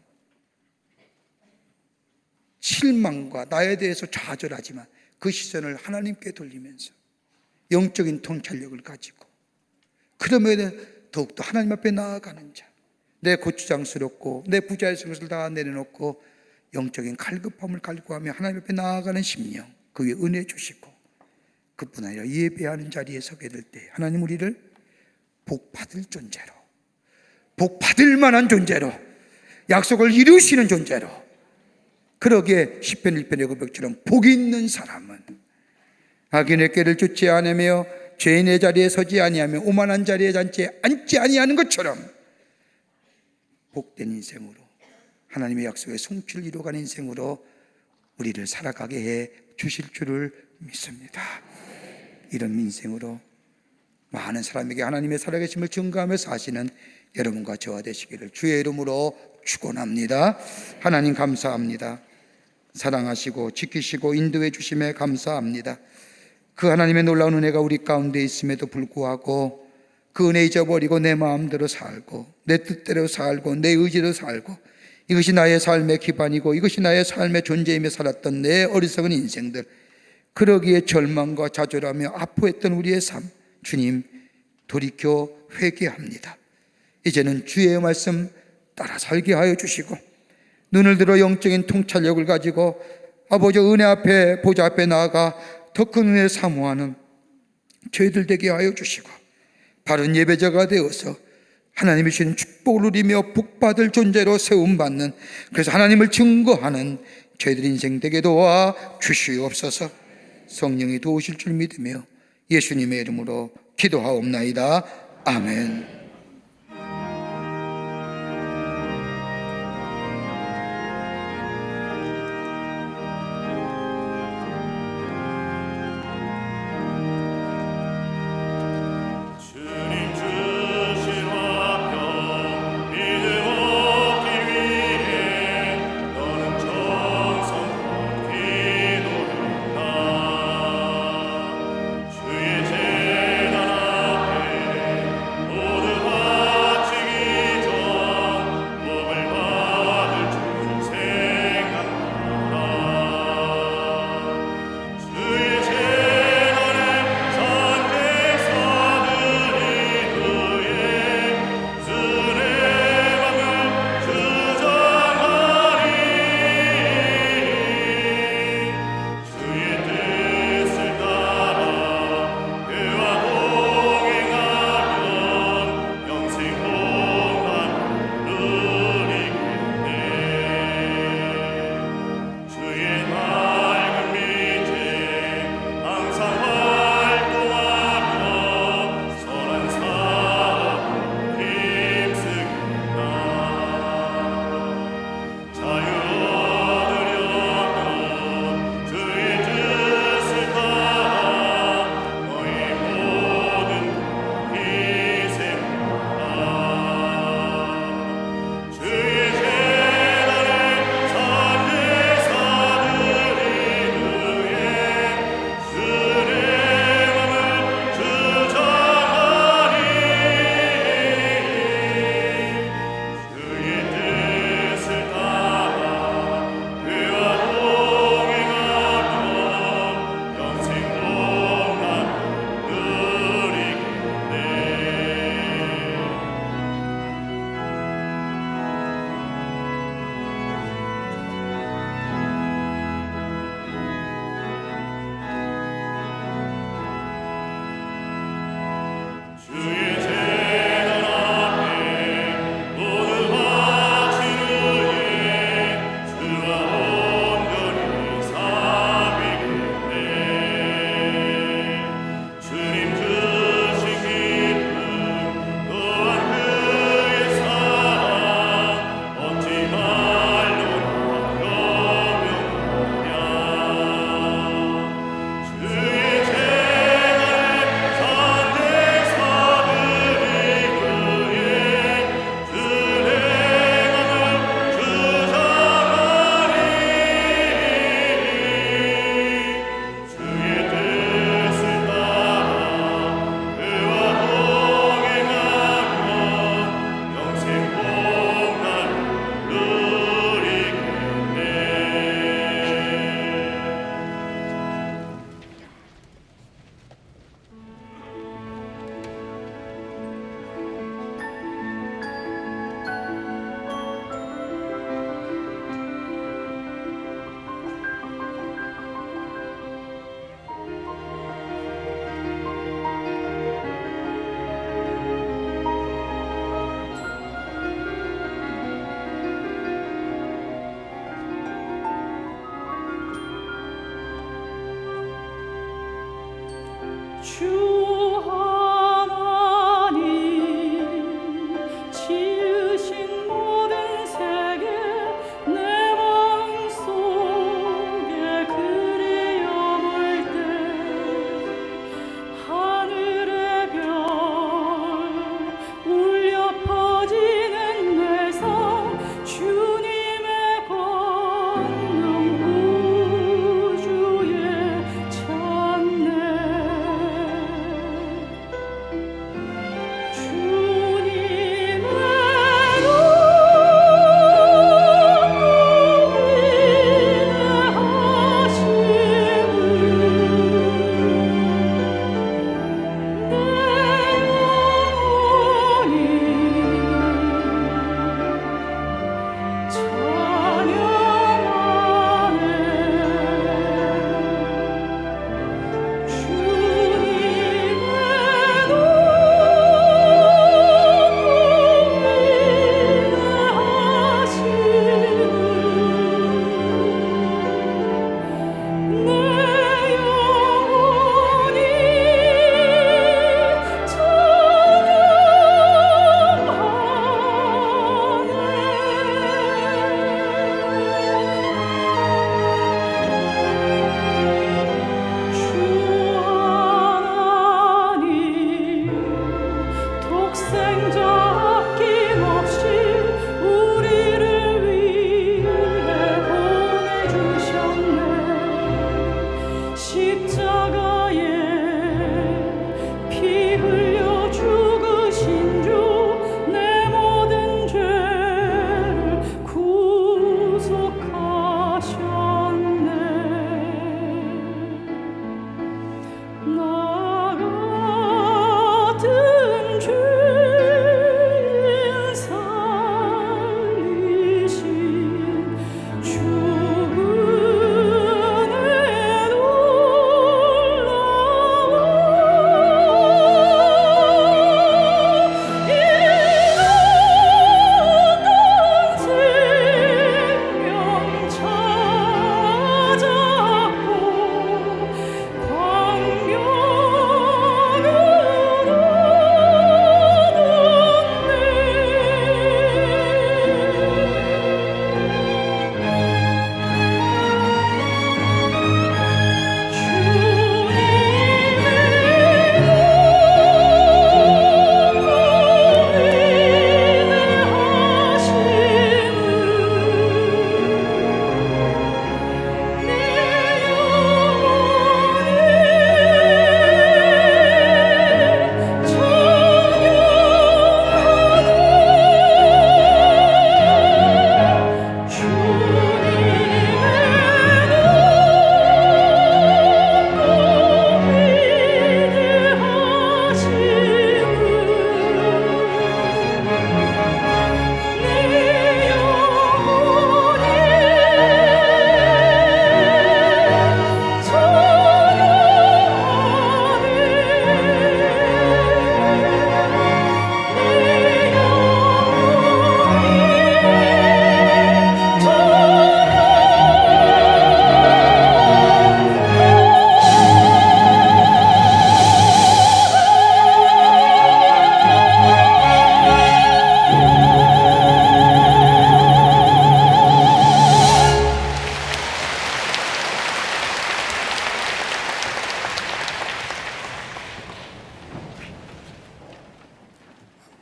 [SPEAKER 2] 실망과 나에 대해서 좌절하지만 그 시선을 하나님께 돌리면서 영적인 통찰력을 가지고, 그러면 더욱더 하나님 앞에 나아가는 자, 내 고추장스럽고 내 부자의 것을 다 내려놓고 영적인 갈급함을 갈구하며 하나님 앞에 나아가는 심령, 그 위에 은혜 주시고, 그뿐 아니라 예배하는 자리에 서게 될 때 하나님 우리를 복받을 존재로, 복받을 만한 존재로, 약속을 이루시는 존재로, 그러기에 시편 1편의 고백처럼 복 있는 사람은 악인의 꾀를 쫓지 아니하며 죄인의 자리에 서지 아니하며 오만한 자리에 앉지 아니하는 것처럼 복된 인생으로, 하나님의 약속의 성취를 이루어가는 인생으로 우리를 살아가게 해 주실 줄을 믿습니다. 이런 인생으로 많은 사람에게 하나님의 살아계심을 증거하며 사시는 여러분과 저와 되시기를 주의 이름으로 축원합니다. 하나님 감사합니다. 사랑하시고 지키시고 인도해 주심에 감사합니다. 그 하나님의 놀라운 은혜가 우리 가운데 있음에도 불구하고 그 은혜 잊어버리고 내 마음대로 살고 내 뜻대로 살고 내 의지로 살고, 이것이 나의 삶의 기반이고 이것이 나의 삶의 존재이며 살았던 내 어리석은 인생들, 그러기에 절망과 좌절하며 아파했던 우리의 삶, 주님 돌이켜 회개합니다. 이제는 주의 말씀 따라 살게 하여 주시고, 눈을 들어 영적인 통찰력을 가지고 아버지 은혜 앞에, 보좌 앞에 나아가 더 큰 은혜를 사모하는 저희들 되게 하여 주시고, 바른 예배자가 되어서 하나님이 주신 축복을 누리며 복받을 존재로 세움받는, 그래서 하나님을 증거하는 저희들 인생 되게 도와 주시옵소서. 성령이 도우실 줄 믿으며 예수님의 이름으로 기도하옵나이다. 아멘.
[SPEAKER 1] 주의 재단 앞에 모든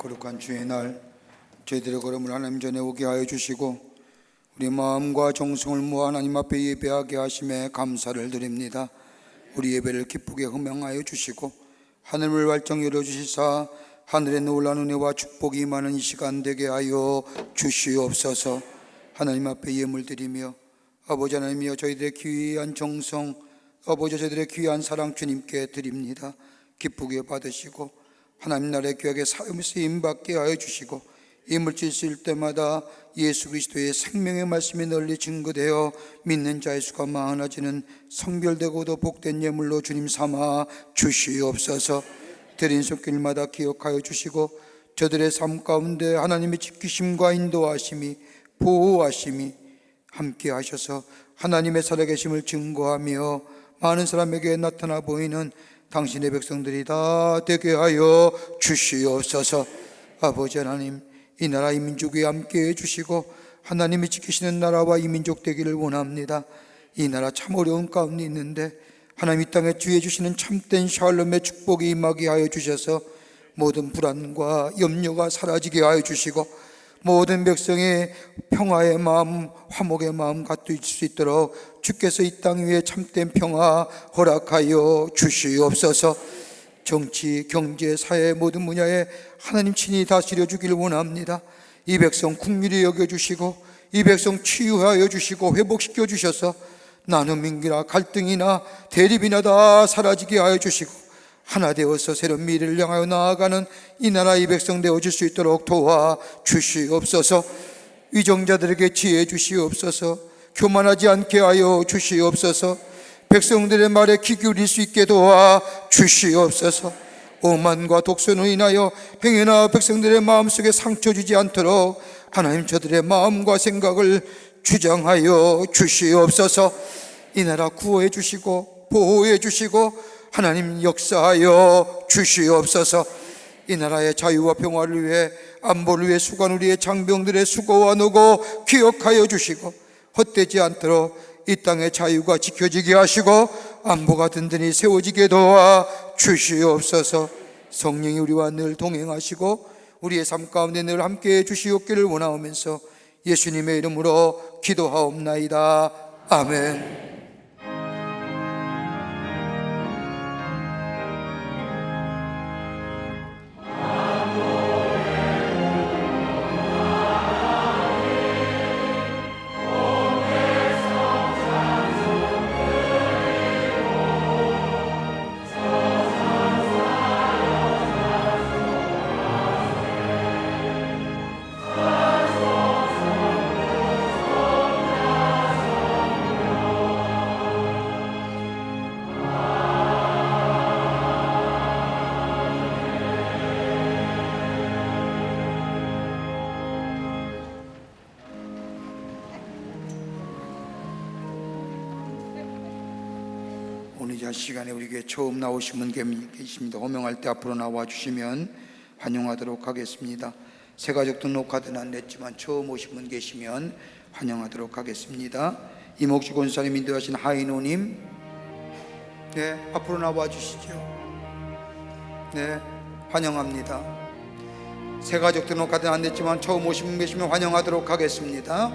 [SPEAKER 2] 거룩한 주의 날 저희들의 걸음을 하나님 전에 오게 하여 주시고 우리 마음과 정성을 모아 하나님 앞에 예배하게 하심에 감사를 드립니다. 우리 예배를 기쁘게 흥명하여 주시고 하늘을 활짝 열어주시사 하늘의 놀라운 은혜와 축복이 임하는 이 시간 되게 하여 주시옵소서. 하나님 앞에 예물 드리며 아버지 하나님이여 저희들의 귀한 정성, 아버지 저희들의 귀한 사랑 주님께 드립니다. 기쁘게 받으시고 하나님 나라의 귀하게 쓰임 받게 하여 주시고 이 물질 쓸 때마다 예수 그리스도의 생명의 말씀이 널리 증거되어 믿는 자의 수가 많아지는 성별되고도 복된 예물로 주님 삼아 주시옵소서. 드린 손길마다 기억하여 주시고 저들의 삶 가운데 하나님의 지키심과 인도하심이 보호하심이 함께 하셔서 하나님의 살아계심을 증거하며 많은 사람에게 나타나 보이는 당신의 백성들이 다 되게 하여 주시옵소서. 아버지 하나님, 이 나라 이 민족에 함께 해주시고 하나님이 지키시는 나라와 이 민족 되기를 원합니다. 이 나라 참 어려운 가운데 있는데 하나님 이 땅에 주해 주시는 참된 샬롬의 축복이 임하게 하여 주셔서 모든 불안과 염려가 사라지게 하여 주시고 모든 백성의 평화의 마음, 화목의 마음 갖고 있을 수 있도록 주께서 이 땅 위에 참된 평화 허락하여 주시옵소서. 정치, 경제, 사회 모든 분야에 하나님 친히 다스려 주기를 원합니다. 이 백성 국민이 여겨주시고 이 백성 치유하여 주시고 회복시켜 주셔서 나눔이나 갈등이나 대립이나 다 사라지게 하여 주시고 하나 되어서 새로운 미래를 향하여 나아가는 이 나라 이 백성 되어줄 수 있도록 도와 주시옵소서. 위정자들에게 지혜 주시옵소서. 교만하지 않게 하여 주시옵소서. 백성들의 말에 귀 기울일 수 있게 도와 주시옵소서. 오만과 독선으로 인하여 행여나 백성들의 마음속에 상처 주지 않도록 하나님 저들의 마음과 생각을 주장하여 주시옵소서. 이 나라 구호해 주시고 보호해 주시고 하나님 역사하여 주시옵소서. 이 나라의 자유와 평화를 위해 안보를 위해 수고하는 우리의 장병들의 수고와 노고 기억하여 주시고 헛되지 않도록 이 땅의 자유가 지켜지게 하시고 안보가 든든히 세워지게 도와 주시옵소서. 성령이 우리와 늘 동행하시고 우리의 삶 가운데 늘 함께해 주시옵기를 원하오면서 예수님의 이름으로 기도하옵나이다. 아멘. 오늘 이 시간에 우리 교회 처음 나오신 분 계십니다. 호명할 때 앞으로 나와주시면 환영하도록 하겠습니다. 새가족 등록카드는 안 냈지만 처음 오신 분 계시면 환영하도록 하겠습니다. 이목주 권사님 인도하신 하인호님, 네, 앞으로 나와주시죠. 네, 환영합니다. 새가족 등록카드는 안 냈지만 처음 오신 분 계시면 환영하도록 하겠습니다.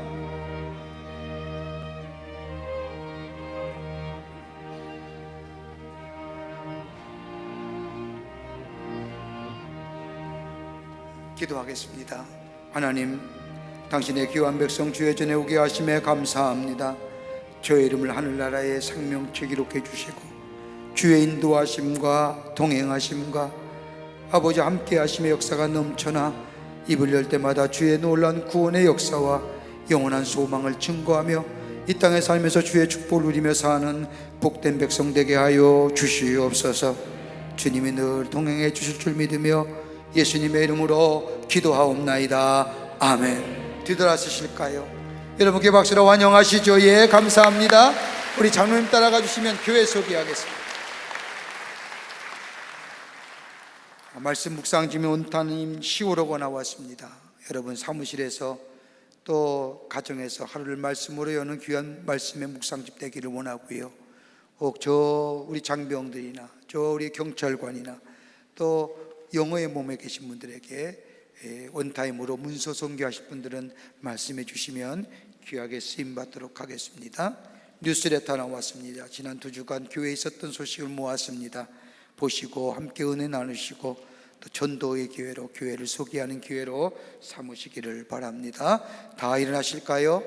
[SPEAKER 2] 기도하겠습니다. 하나님, 당신의 귀한 백성 주의 전에 오게 하심에 감사합니다. 저의 이름을 하늘나라의 생명책 기록해 주시고 주의 인도하심과 동행하심과 아버지 함께 하심의 역사가 넘쳐나 입을 열 때마다 주의 놀라운 구원의 역사와 영원한 소망을 증거하며 이 땅에 살면서 주의 축복을 누리며 사는 복된 백성 되게 하여 주시옵소서. 주님이 늘 동행해 주실 줄 믿으며 예수님의 이름으로 기도하옵나이다. 아멘. 뒤돌아서실까요? 여러분께 박수로 환영하시죠. 예, 감사합니다. 우리 장로님 따라가 주시면 교회 소개하겠습니다. 말씀 묵상 중에 온타님 10월호가 나왔습니다. 여러분 사무실에서 또 가정에서 하루를 말씀으로 여는 귀한 말씀의 묵상집 되기를 원하고요. 혹 우리 장병들이나 우리 경찰관이나 또 영어의 몸에 계신 분들에게 원타임으로 문서 선교하실 분들은 말씀해 주시면 귀하게 쓰임받도록 하겠습니다. 뉴스레터 나왔습니다. 지난 2주간 교회에 있었던 소식을 모았습니다. 보시고 함께 은혜 나누시고 또 전도의 기회로 교회를 소개하는 기회로 삼으시기를 바랍니다. 다 일어나실까요?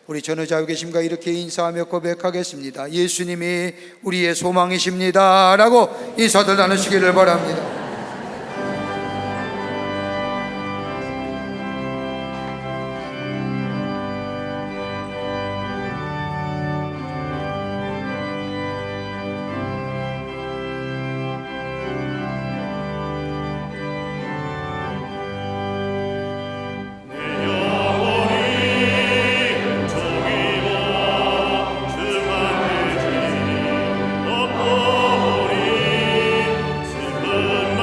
[SPEAKER 2] 우리 전후좌우 계심과 이렇게 인사하며 고백하겠습니다. 예수님이 우리의 소망이십니다 라고 인사들 나누시기를 바랍니다.
[SPEAKER 1] 그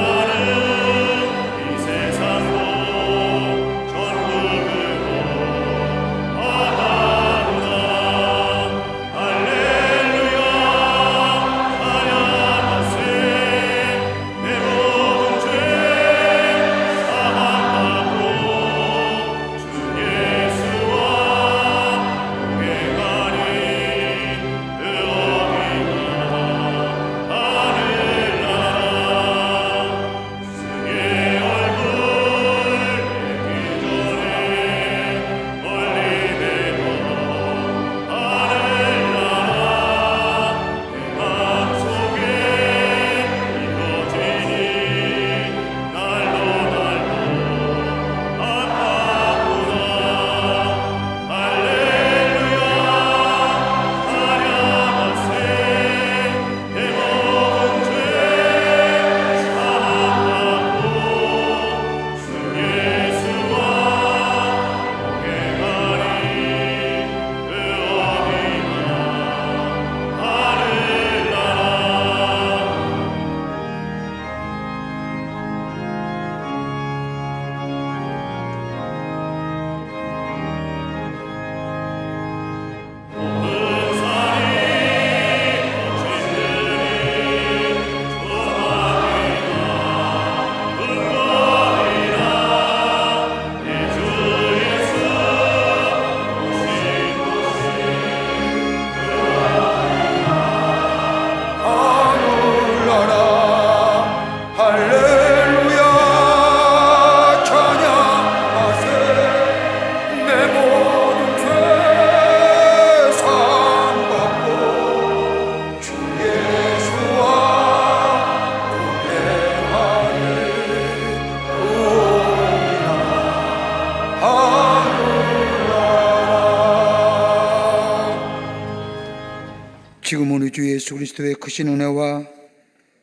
[SPEAKER 2] 지금 우리 주 예수 그리스도의 크신 은혜와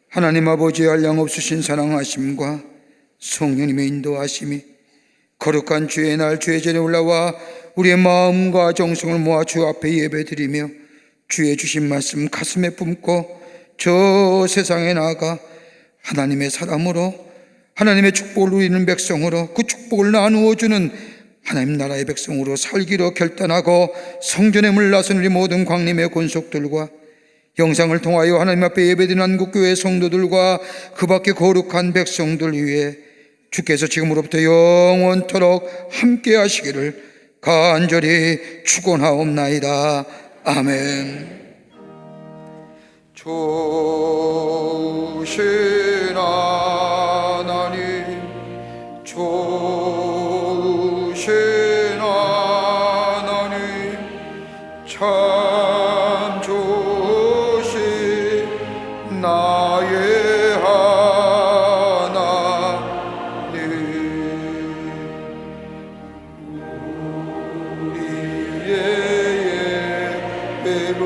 [SPEAKER 2] 하나님 아버지의 한량없으신 사랑하심과 성령님의 인도하심이 거룩한 주의 날 주의 전에 올라와 우리의 마음과 정성을 모아 주 앞에 예배드리며 주의 주신 말씀 가슴에 품고 저 세상에 나아가 하나님의 사람으로 하나님의 축복을 누리는 백성으로 그 축복을 나누어주는 하나님 나라의 백성으로 살기로 결단하고 성전에 물러선 우리 모든 광림의 권속들과 영상을 통하여 하나님 앞에 예배드리는 한국교회 성도들과 그 밖에 거룩한 백성들 위해 주께서 지금으로부터 영원토록 함께 하시기를 간절히 축원하옵나이다. 아멘. 좋으신 하나님, 좋으신 하나님, 참 좋으신 나의 하나님. 우리의 예배로